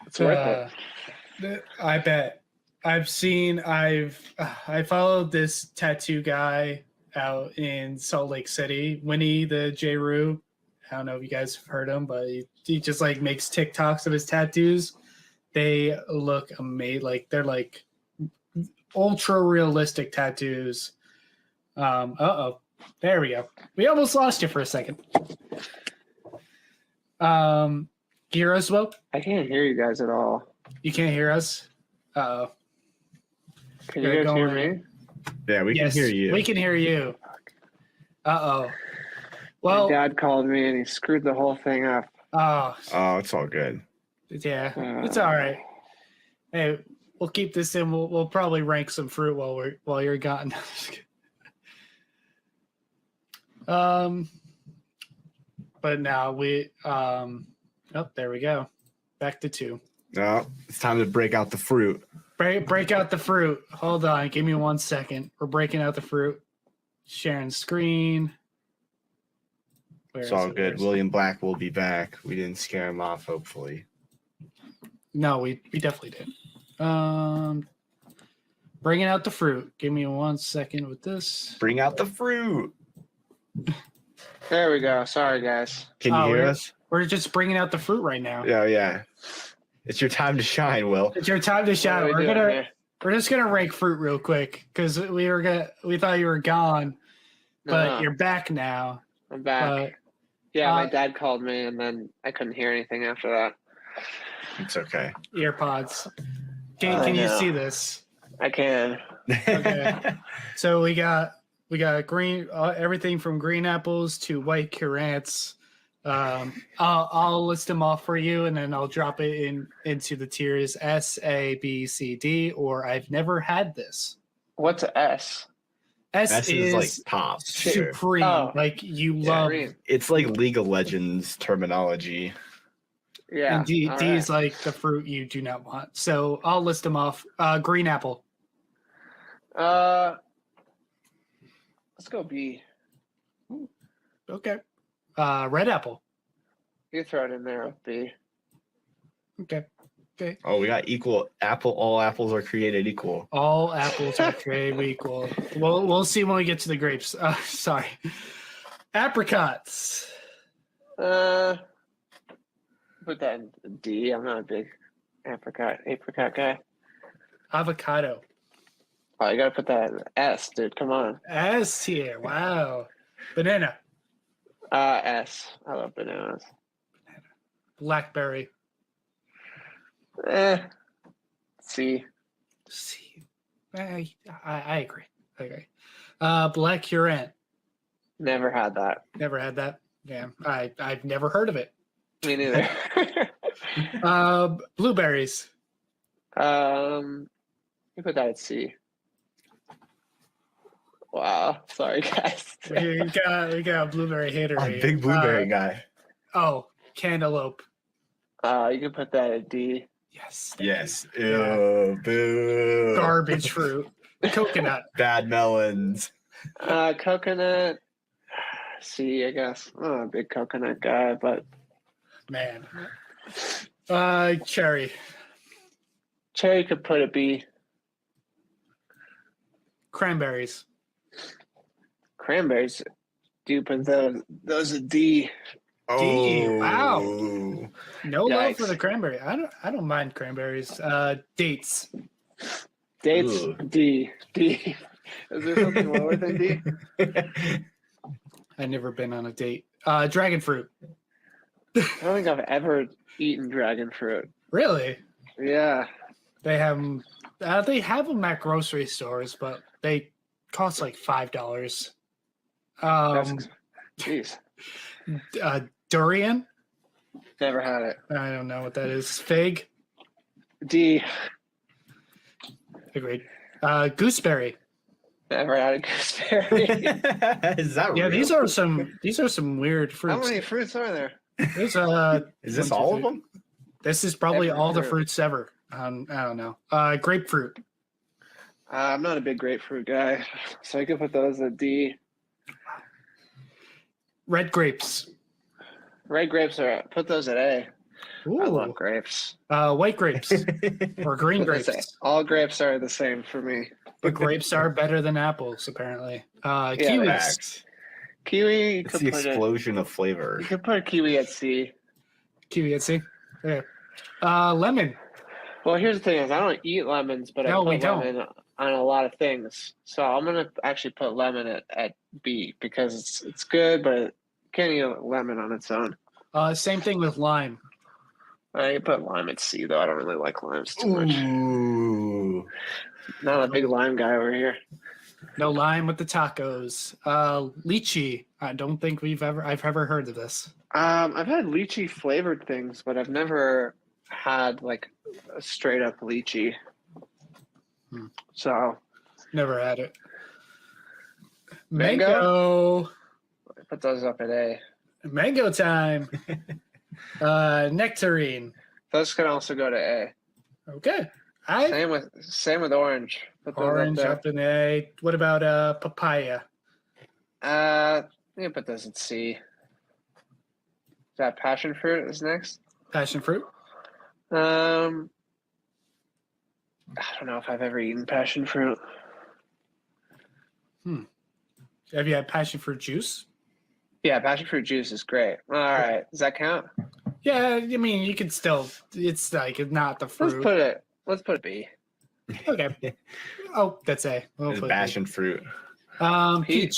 it's worth it. I bet. I followed this tattoo guy out in Salt Lake City, Winnie the J-Roo. I don't know if you guys have heard him, but he just like makes TikToks of his tattoos. They look amazing. Like they're like ultra realistic tattoos. There we go. We almost lost you for a second. Hear us, Will? I can't hear you guys at all. You can't hear us? Uh-oh. Can you guys hear me? Yeah, we can hear you. We can hear you. Uh-oh. Well, my dad called me and he screwed the whole thing up. Oh, it's all good. Yeah, it's all right. Hey, we'll keep this in. We'll probably rank some fruit while you're gone. But now there we go. Back to 2. No, it's time to break out the fruit. Break out the fruit. Hold on, give me 1 second. We're breaking out the fruit. Sharing screen. It's all good. William Black will be back. We didn't scare him off, hopefully. No, we definitely did. Bringing out the fruit. Give me 1 second with this. Bring out the fruit. There we go. Sorry, guys. Can you hear us? We're just bringing out the fruit right now. Yeah. It's your time to shine, Will. It's your time to shine. We're just gonna rank fruit real quick because we thought you were gone, but you're back now. I'm back. My dad called me and then I couldn't hear anything after that. It's okay. Earpods. Can you see this? I can. Okay. So we got green, everything from green apples to white currants. I'll list them off for you, and then I'll drop it into the tiers S, A, B, C, D, or I've never had this. What's a S? S is like top supreme. Oh. Like you love. It's like League of Legends terminology. Yeah. And D is like the fruit you do not want. So I'll list them off. Green apple. Let's go B. Okay. Red apple. You throw it in there with B. Okay. Oh, we got equal apple. All apples are created equal. All apples are created equal. We'll see when we get to the grapes. Sorry. Apricots. Put that in D. I'm not a big apricot guy. Avocado. Oh, you gotta put that in S, dude. Come on. S tier. Wow. Banana. S. I love bananas. Blackberry. C. I agree. Black currant. Never had that. Never had that. Yeah, I've never heard of it. Me neither. Blueberries. You put that at C. Wow. Sorry, guys. we got a blueberry hater. A big blueberry guy. Oh, cantaloupe. You can put that at D. Yes. Ew, boo. Garbage fruit. Coconut. Bad melons. Coconut. C, I guess. I'm not a big coconut guy, but Man. Cherry. Cherry could put a B. Cranberries. Cranberries. Do you put those a D? D. Oh, Wow. No love Yikes. for the cranberry. I don't mind cranberries. Dates. Dates. Ooh. D. D. Is there something lower than D? I've never been on a date. Dragon fruit. I don't think I've ever eaten dragon fruit. Really? Yeah. They have them. They have them at grocery stores, but they cost like $5. Jeez. Durian. Never had it. I don't know what that is. Fig. D. Agreed. Gooseberry. Never had a gooseberry. Is that Yeah, real? these are some weird How fruits. many fruits are there? There's Is this all of them? This is probably Every all the fruit. fruits ever. I don't know. Grapefruit. I'm not a big grapefruit guy, so I could put those at D. Red grapes. Red grapes put those at A. Ooh. I love grapes. White grapes or green Put this at- grapes. all grapes are the same for me. But grapes are better than apples, apparently. Yeah, Kiwis. Facts. Kiwi, you It's could the put explosion of flavor. You could put a kiwi at C. Kiwi, let's see. Okay. Lemon. Well, here's the thing: is I don't eat lemons, but No, I we put don't. lemon on a lot of things. So I'm gonna actually put lemon at B because it's good, but you can't eat a lemon on its own. Same thing with lime. I can put lime at C though. I don't really like limes too much. Ooh. Not a big lime guy over here. No lime with the tacos. Lychee. I don't think I've ever heard of this. I've had lychee flavored things, but I've never had like a straight up lychee. So Never had it. Mango? Mango. I put those up at A. Mango time. Nectarine. Those can also go to A. Okay. Same with orange. Put those Orange up up in A. What about papaya? there. You can put those at C. Is that passion fruit is next? Passion fruit. I don't know if I've ever eaten passion fruit. Have you had passion fruit juice? Yeah, passion fruit juice is great. All right, does that count? Yeah, I mean you can still. It's like not the fruit. Let's put it B. Okay. Oh, that's A. We'll It's put passion fruit. B.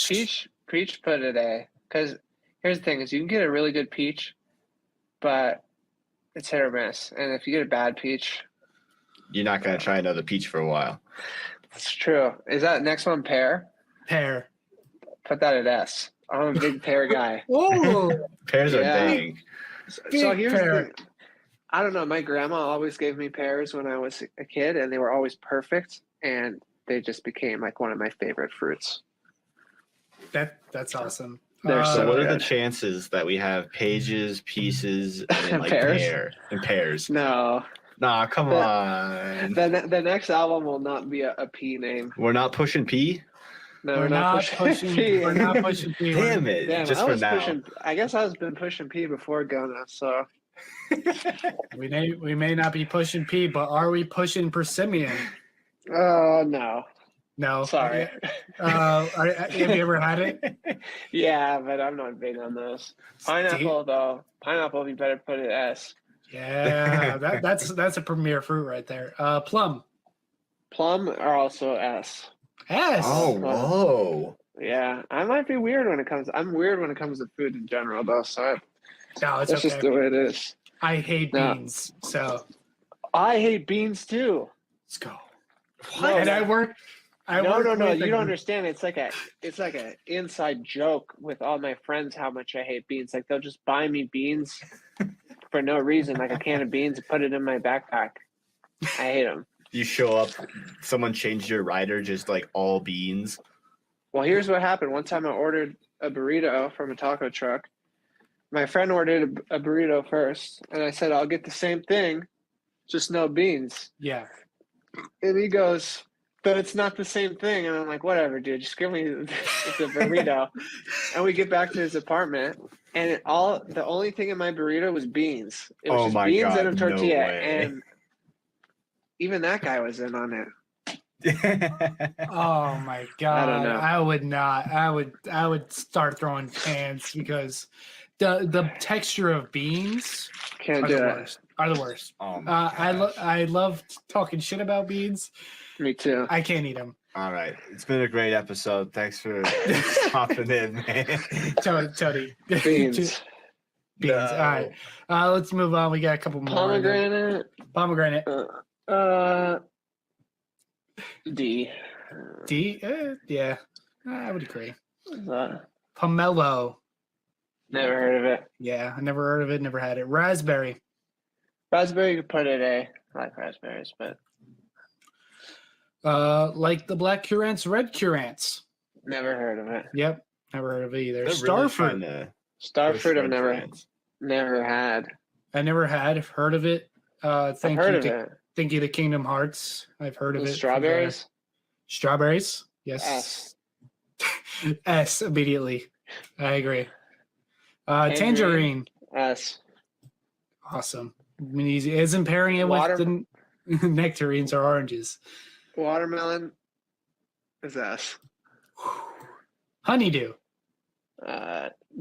Peach put it A. Because here's the thing: is you can get a really good peach, but it's hit or miss. And if you get a bad peach, You're not gonna try another peach for a while. that's true. Is that next one pear? Pear. Put that at S. I'm a big pear guy. Oh, Pears are Yeah. dang. So Big here's pear. the thing. I don't know. My grandma always gave me pears when I was a kid, and they were always perfect. And they just became like one of my favorite fruits. that's awesome. They're So so what are the good. chances that we have pages, pieces, and like Pears? pears? No, Nah, come The- on. the next album will not be a P name. We're not pushing P? No, We're not pushing. P. We're not pushing P. Damn it. Damn, Just I for was now. pushing. I guess I was been pushing P before Gona. So We may not be pushing P, but are we pushing persimmon? no, No. sorry. Have you ever had it? Yeah, but I'm not big on those. Pineapple though. Pineapple, you better put it S. Yeah, that's a premier fruit right there. Plum. Plum are also S. S. Oh, whoa. Yeah, I might be weird when it comes. I'm weird when it comes to food in general, though. So No, it's that's just okay. the way it is. I hate No. beans, so I hate beans too. let's go. No, And I work. No, with you a don't group- understand. It's like a inside joke with all my friends how much I hate beans. Like they'll just buy me beans for no reason, like a can of beans, and put it in my backpack. I hate them. You show up, someone changed your rider, just like all beans. Well, here's what happened. One time I ordered a burrito from a taco truck. My friend ordered a burrito first, and I said, I'll get the same thing, just no beans. Yeah. And he goes, but it's not the same thing. And I'm like, whatever, dude, just give me the burrito. And we get back to his apartment, and the only thing in my burrito was beans. It was Oh just my beans God, and a no tortilla. way. And even that guy was in on it. Oh my god! know. I would not. I would start throwing cans because the texture of beans Can't are do the it. worst. Are the worst. Oh my I love talking shit about beans. Me too. I can't eat them. All right. It's been a great episode. Thanks for hopping in, man. Tony. Beans. Beans. No. All right. Let's move on. We got a couple more. Pomegranate. Pomegranate. D. D. Yeah. I would agree. Never Pomelo. heard of it. Yeah, I never heard of it. Never had it. Raspberry. Raspberry, you could put it A. I like raspberries, but Like the black currants, red currants. never heard of it. Yep, never heard of it either. They're really Starfruit. trying to push Starfruit, I've red never currants. had. I never had. I've heard of it. I've Thank heard you of to it. Thank you to Kingdom Hearts. I've heard of The it. strawberries. Strawberries. Yes. S. S immediately. I agree. Tangerine. S. Awesome. I mean, easy. Isn't pairing it with the nectarines or oranges. Watermelon is S. Honeydew.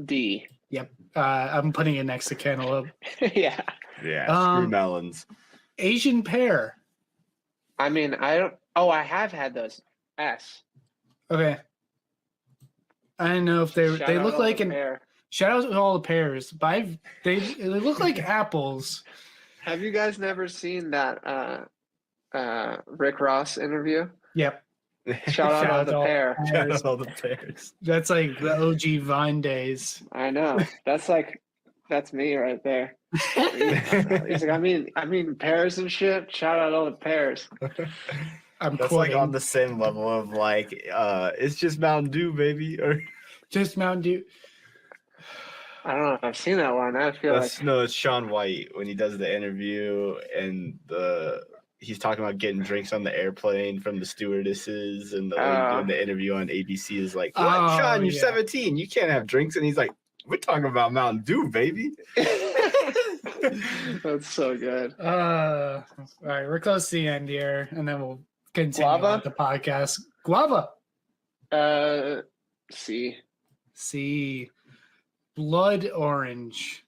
D. Yep. I'm putting it next to cantaloupe. Yeah. Yeah. Screw melons. Asian pear. I mean, I don't. Oh, I have had those. S. Okay. I don't know if they look like an pear. shout out to all the pears, but they look like apples. Have you guys never seen that Rick Ross interview? Yep. Shout out all the pear. Shout out all the pears. That's like the OG Vine days. I know. That's me right there. He's like, I mean pears and shit. Shout out all the pears. I'm That's quoting. like on the same level of like, it's just Mountain Dew, baby, or Just Mountain Dew. I don't know if I've seen that one. I feel like no, it's Shaun White when he does the interview and he's talking about getting drinks on the airplane from the stewardesses, and the lady doing the interview on ABC is like, "What, Sean? You're 17. You can't have drinks." And he's like, "We're talking about Mountain Dew, baby." that's so good. All right, we're close to the end here, and then we'll continue Guava? with the podcast. Guava. C. C. Blood orange.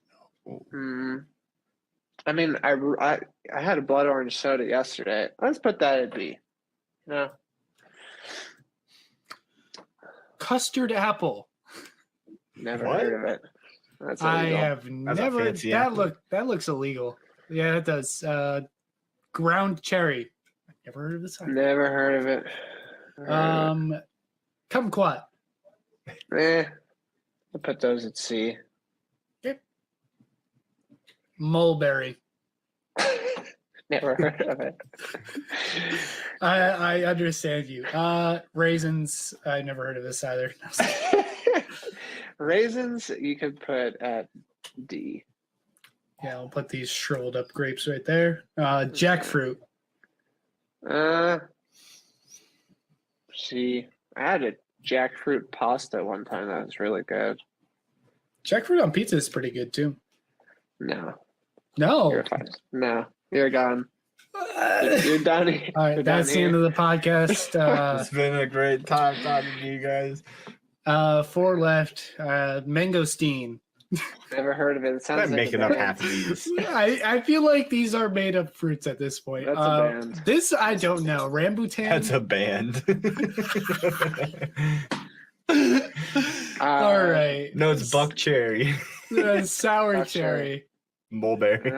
I mean, I had a blood orange soda yesterday. Let's put that at B. No. Custard apple. Never What? heard of it. That's I illegal. have That's a never. fancy That apple. looks illegal. Yeah, it does. Ground cherry. Never heard of this. Either. Never heard of it. Kumquat. I'll put those at C. Mulberry. Never heard of it. I understand you. Raisins. I never heard of this either. Raisins, you could put at D. Yeah, I'll put these shriveled up grapes right there. Jackfruit. C. I had a jackfruit pasta one time. That was really good. Jackfruit on pizza is pretty good too. No. No. You're fine. No. You're gone. You're done. All right, that's the end of the podcast. It's been a great time talking to you guys. 4 left. Mangosteen. Never heard of it. It sounds I'm like making a up band. half of these. I feel like these are made up fruits at this point. That's a band. This I don't know. Rambutan. That's a band. All right. No, it's buck cherry. Sour Buck cherry. Mulberry.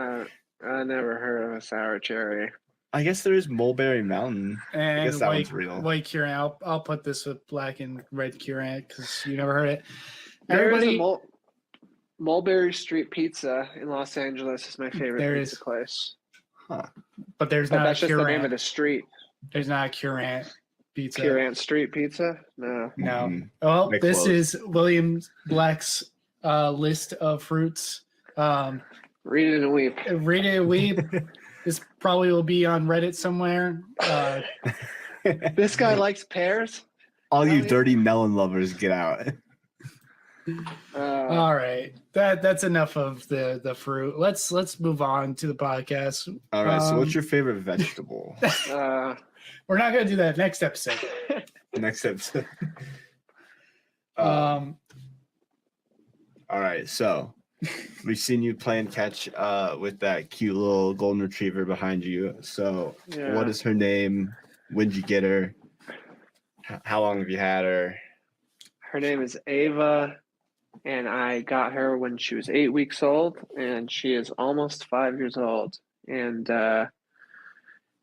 I never heard of a sour cherry. I guess there is Mulberry Mountain. And guess that one's real. white currant. I'll put this with black and red currant because you never heard it. There is Everybody, a Mulberry Street Pizza in Los Angeles is my favorite There pizza is. place. but there's But not that's a just the name of currant. the street. There's not a currant pizza. Currant Street Pizza? No. No. Mhm. Well, They're this close. is William Black's list of fruits. Read it and weep. Read it, weep. This probably will be on Reddit somewhere. This guy likes pears? All you Oh, yeah. dirty melon lovers, get out. All right, that's enough of the fruit. Let's move on to the podcast. All right. So, what's your favorite vegetable? We're not gonna do that next episode. Next episode. Um, All right. So, we've seen you playing catch with that cute little golden retriever behind you. So, Yeah. what is her name? When'd you get her? How long have you had her? Her name is Ava, and I got her when she was 8 weeks old, and she is almost 5 years old. And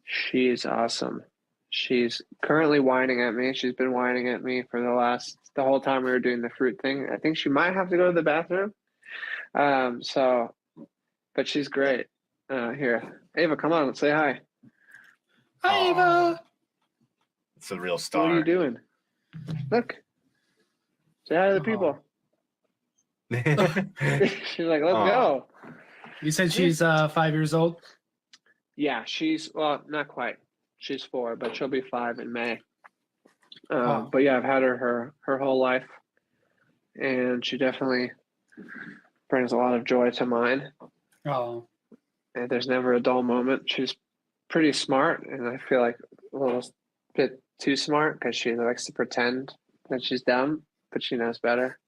she's awesome. She's currently whining at me. She's been whining at me for the whole time we were doing the fruit thing. I think she might have to go to the bathroom. But she's great. Here, Ava, come on, say hi. Hi, Ava. It's a real What star. are you doing? Look, say hi to the people. She's like, let's Aw. go. You said she's 5 years old. Yeah, not quite. She's 4, but she'll be 5 in May. Wow. But yeah, I've had her whole life, and she definitely brings a lot of joy to mine. Oh, And there's never a dull moment. She's pretty smart, and I feel like a little bit too smart because she likes to pretend that she's dumb, but she knows better.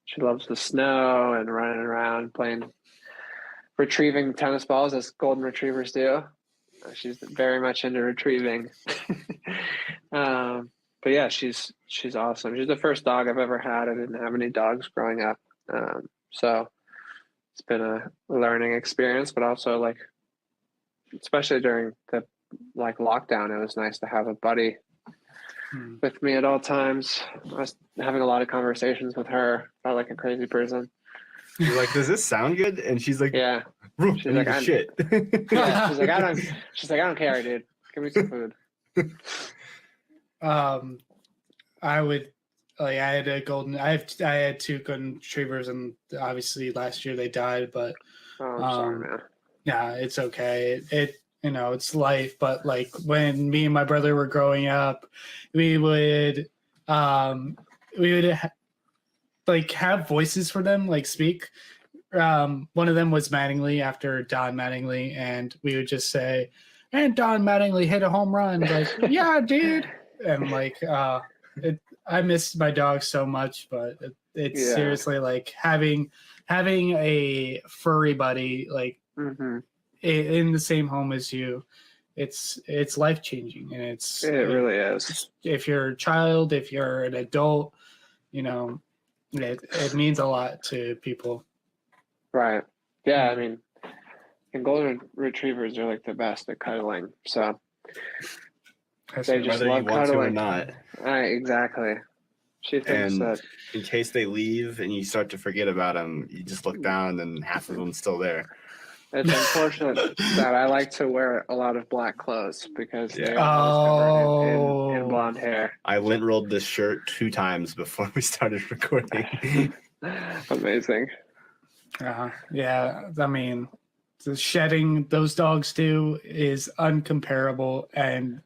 She loves the snow and running around playing, retrieving tennis balls as golden retrievers do. She's very much into retrieving. But yeah, she's awesome. She's the first dog I've ever had. I didn't have any dogs growing up, so it's been a learning experience. But also, like, especially during the lockdown, it was nice to have a buddy with me at all times. I was having a lot of conversations with her about like a crazy person. You're like, does this sound good? And she's like, Yeah. she's like, shit. Yeah, she's like, I don't care, dude. Give me some food. I would like I had two golden retrievers, and obviously last year they died, but I'm sorry, man. yeah, it's okay. It it's life. But like when me and my brother were growing up, we would like have voices for them, like speak. One of them was Mattingly after Don Mattingly, and we would just say, "And Don Mattingly hit a home run." Like, yeah, dude. And like, I miss my dog so much, but it's seriously like having a furry buddy like in the same home as you. It's life changing, and it really is. If you're a child, if you're an adult, it means a lot to people. Right. Yeah. I mean, and golden retrievers are like the best at cuddling. So they just whether love you want cuddling. to or not. Exactly. She thinks And that in case they leave and you start to forget about them, you just look down and half of them's still there. it's unfortunate that I like to wear a lot of black clothes because they're always covered in blonde hair. I lint rolled this shirt 2 times before we started recording. Amazing. Yeah, I mean, the shedding those dogs do is uncomparable, and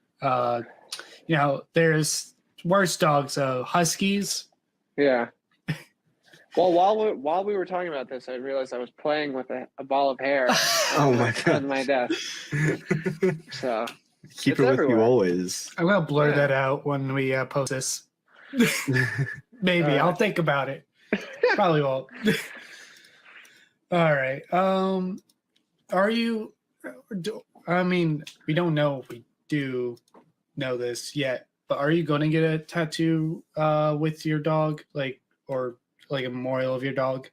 there's worse dogs, huskies. Yeah. Well, while we were talking about this, I realized I was playing with a ball of hair Oh my god! on my desk. So keep it with everywhere. you always. I'm gonna blur that out when we post this. Maybe I'll think about it. Probably won't. All right. Are you? I mean, we don't know if we do know this yet, but are you going to get a tattoo with your dog, or like a memorial of your dog?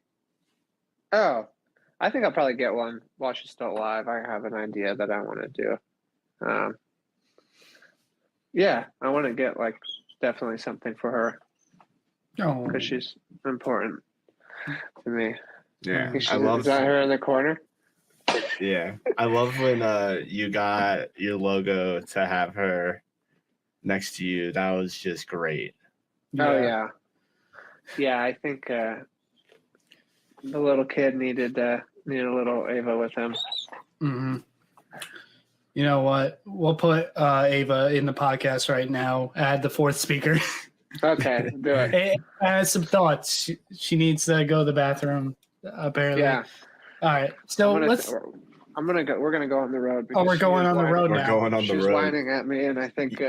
Oh, I think I'll probably get one while she's still alive. I have an idea that I want to do. Yeah, I want to get definitely something for her because she's important to me. Yeah, Is that her in the corner? Yeah, I love when you got your logo to have her next to you. That was just great. Oh yeah. I think the little kid needed a little Ava with him. Mm-hmm. You know what? We'll put Ava in the podcast right now. Add the 4th speaker. Okay, do it. Add some thoughts. She needs to go to the bathroom. Apparently. Yeah. All right. So we're gonna go on the road. We're going on the road now. We're going on the road. She's whining at me, and I think.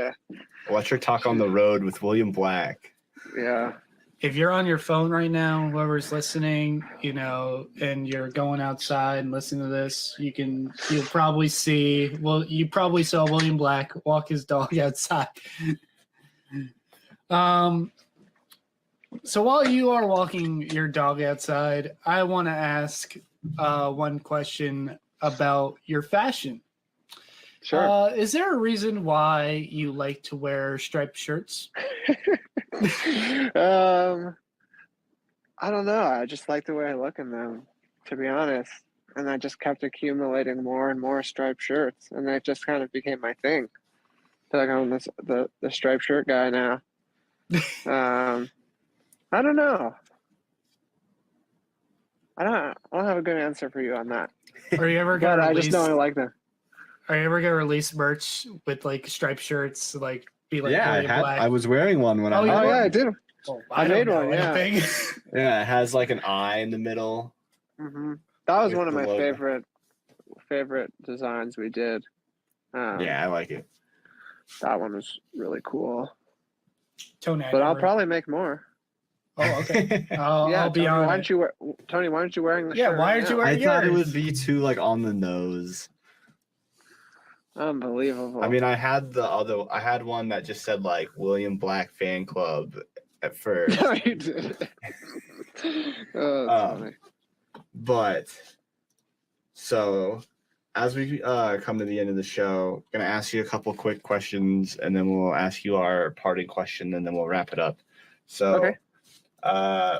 Let her talk on the road with William Black. Yeah. If you're on your phone right now, whoever's listening, and you're going outside and listening to this, you'll probably see. Well, you probably saw William Black walk his dog outside. So while you are walking your dog outside, I want to ask one question about your fashion. Sure. Is there a reason why you like to wear striped shirts? I don't know. I just like the way I look in them, to be honest. And I just kept accumulating more and more striped shirts, and that just kind of became my thing. I feel like I'm the striped shirt guy now. I don't know. I don't have a good answer for you on that. Are you ever I just know I like them. Are you ever gonna release merch with striped shirts, be like Yeah, William Black? I was wearing one when I Oh, was. you Oh were? yeah, I did. Oh, I don't made know one, yeah. anything. Yeah, it has like an eye in the middle. Hmm. That was With one of the my logo. favorite designs we did. Yeah, I like it. That one was really cool. Tone But I'll accurate. probably make more. Oh, okay. I'll be Tony, on why it. aren't you Tony, why aren't you wearing the Yeah, shirt? why right aren't you now? wearing- I thought it yours. would be too like on the nose. Unbelievable. I mean, I had one that just said like William Black Fan Club at first. No, you did. Oh, that's funny. But so as we come to the end of the show, I'm gonna ask you a couple quick questions, and then we'll ask you our parting question, and then we'll wrap it up. So, Okay.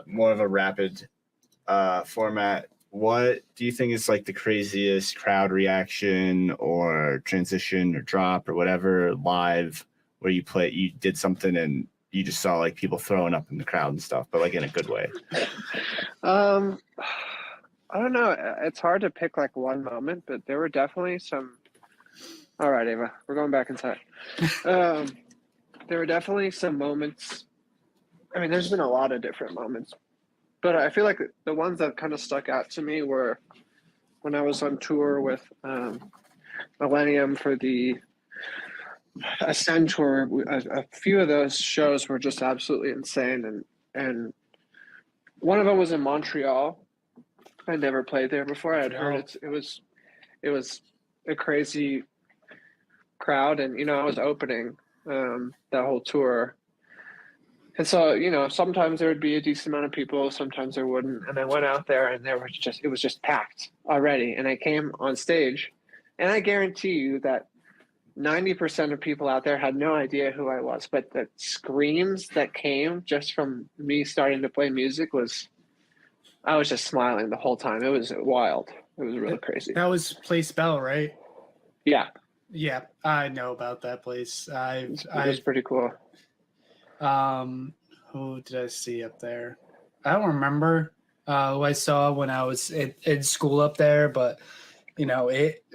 More of a rapid format. What do you think is like the craziest crowd reaction or transition or drop or whatever live where you did something and you just saw like people throwing up in the crowd and stuff, but like in a good way? I don't know. It's hard to pick like one moment, but there were definitely some. All right, Ava, we're going back inside. There were definitely some moments. I mean, there's been a lot of different moments, but I feel like the ones that kind of stuck out to me were when I was on tour with Millennium for the Ascend tour. A few of those shows were just absolutely insane, and one of them was in Montreal. I never played there before. I'd heard it was a crazy crowd, and I was opening that whole tour. And so, sometimes there would be a decent amount of people, sometimes there wouldn't. And I went out there and it was just packed already. And I came on stage, and I guarantee you that 90% of people out there had no idea who I was. But the screams that came just from me starting to play music I was just smiling the whole time. It was wild. It was really crazy. That was Place Bell, right? Yeah. Yeah, I know about that place. It was pretty cool. Who did I see up there? I don't remember who I saw when I was in school up there, but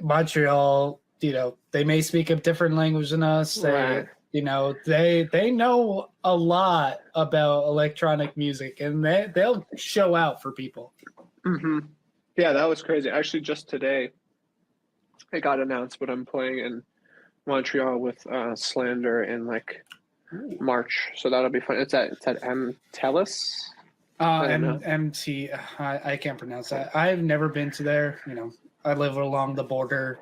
Montreal, they may speak a different language than us. Right. They know a lot about electronic music, and they'll show out for people. Mm-hmm. Yeah, that was crazy. Actually, just today, it got announced, but I'm playing in Montreal with Slander in like March, so that'll be fun. It's at Tellus. MT. I can't pronounce that. I've never been to there. I live along the border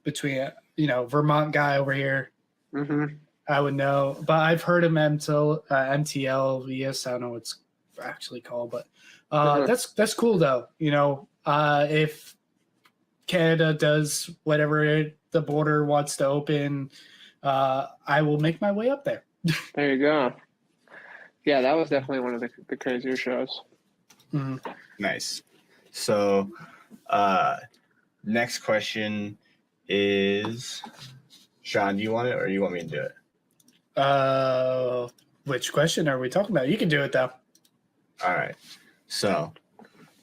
between Vermont guy over here. Mm-hmm. I would know, but I've heard of MTL. Yes, I don't know what it's actually called, but that's cool though. If Canada does whatever the border wants to open, I will make my way up there. There you go. Yeah, that was definitely one of the crazier shows. Mm-hmm. Nice. So, next question is, Sean, do you want it or do you want me to do it? Which question are we talking about? You can do it though. All right. So,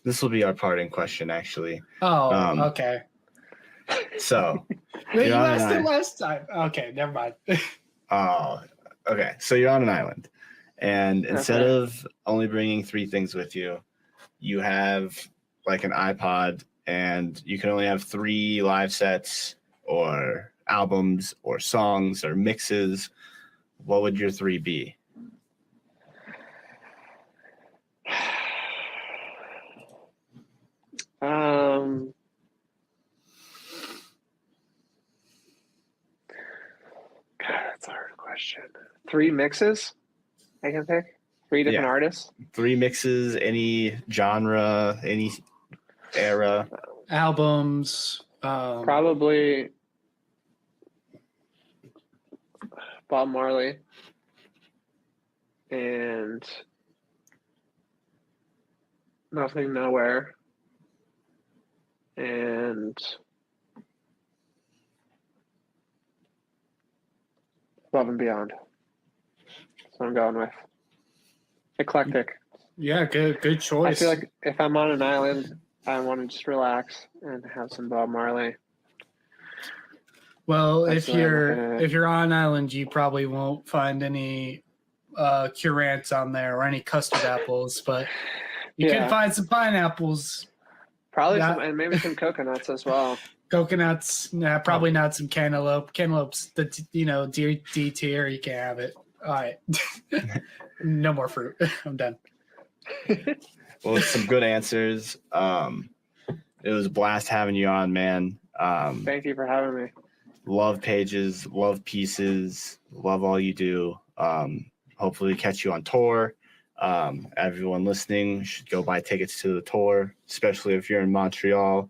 this will be our parting question, actually. Oh, okay. So, Wait, you asked it last time. Okay, never mind. Oh, okay. So you're on an island, and instead of only bringing 3 things with you, you have like an iPod, and you can only have 3 live sets or albums or songs or mixes. What would your 3 be? God, that's a hard question. 3 mixes I can pick? 3 different artists? 3 mixes, any genre, any era. Albums. Probably Bob Marley and Nothing Nowhere and Love and Beyond. That's what I'm going with. Eclectic. Yeah, good choice. I feel like if I'm on an island, I want to just relax and have some Bob Marley. Well, That's if what I'm looking at. you're on island, you probably won't find any currants on there or any custard apples, but you Yeah. can find some pineapples, Probably Yeah. some, and maybe some coconuts as well. coconuts. Nah, probably not some cantaloupe. Cantaloupe's the D tier. You can't have it. All right, no more fruit. I'm done. Well, it's some good answers. It was a blast having you on, man. Thank you for having me. Love pages, love pieces, love all you do. Hopefully catch you on tour. Everyone listening should go buy tickets to the tour, especially if you're in Montreal,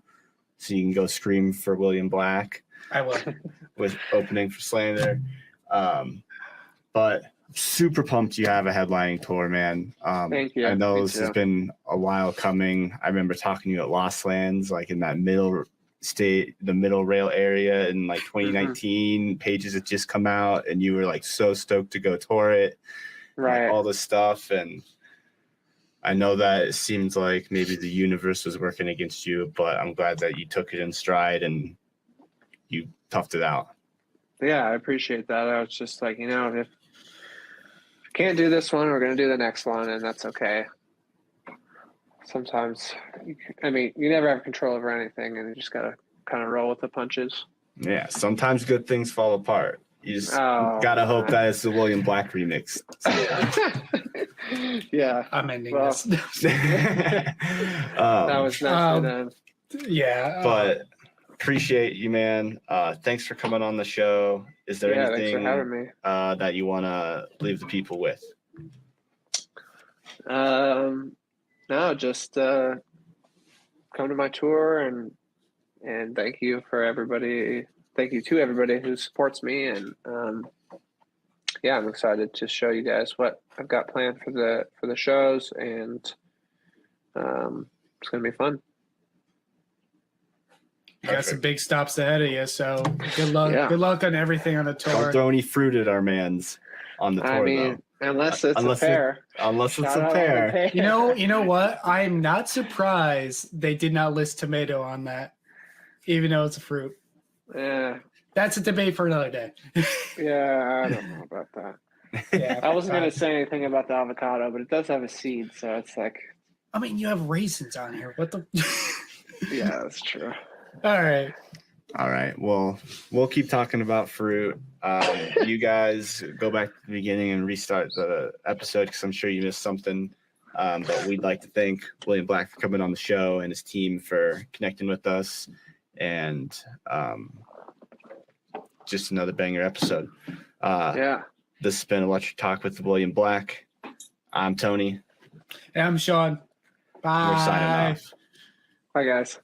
so you can go scream for William Black I will. with opening for Slander. But super pumped you have a headlining tour, man. Thank you. I know Me this has too. been a while coming. I remember talking to you at Lost Lands, like in that middle rail area in like 2019. Pages had just come out, and you were like so stoked to go tour it. Right. Like, all this stuff, and I know that it seems like maybe the universe was working against you, but I'm glad that you took it in stride and you toughed it out. Yeah, I appreciate that. I was just like, if I can't do this one, we're going to do the next one, and that's okay. Sometimes, you never have control over anything, and you just got to kind of roll with the punches. Yeah, sometimes good things fall apart. You just Oh, gotta hope man. that it's the William Black remix. Yeah, I'm ending Well, this. that was nice then. Yeah. But appreciate you, man. Thanks for coming on the show. Is there Yeah, thanks for anything having me. that you want to leave the people with? No, just come to my tour and thank you for everybody. Thank you to everybody who supports me, and yeah, I'm excited to show you guys what I've got planned for the shows, and it's gonna be fun. You got some big stops ahead of you, so good luck. Yeah. Good luck on everything on the Don't tour. throw any fruit at our mans on the tour, I mean, unless it's Unless a pair. unless it's Shout a out on the pair. pair. You know what? I'm not surprised they did not list tomato on that, even though it's a fruit. Yeah, That's a debate for another day. yeah, I don't know about that. Yeah, I wasn't gonna say anything about the avocado, but it does have a seed, so it's like, I mean, you have raisins on here. What the? yeah, that's true. All right. All right. Well, we'll keep talking about fruit. You guys go back to the beginning and restart the episode because I'm sure you missed something. But we'd like to thank William Black for coming on the show and his team for connecting with us. And just another banger episode. Yeah. This has been Electric Talk with William Black. I'm Tony. And I'm Sean. Bye. We're signing off. Bye, guys.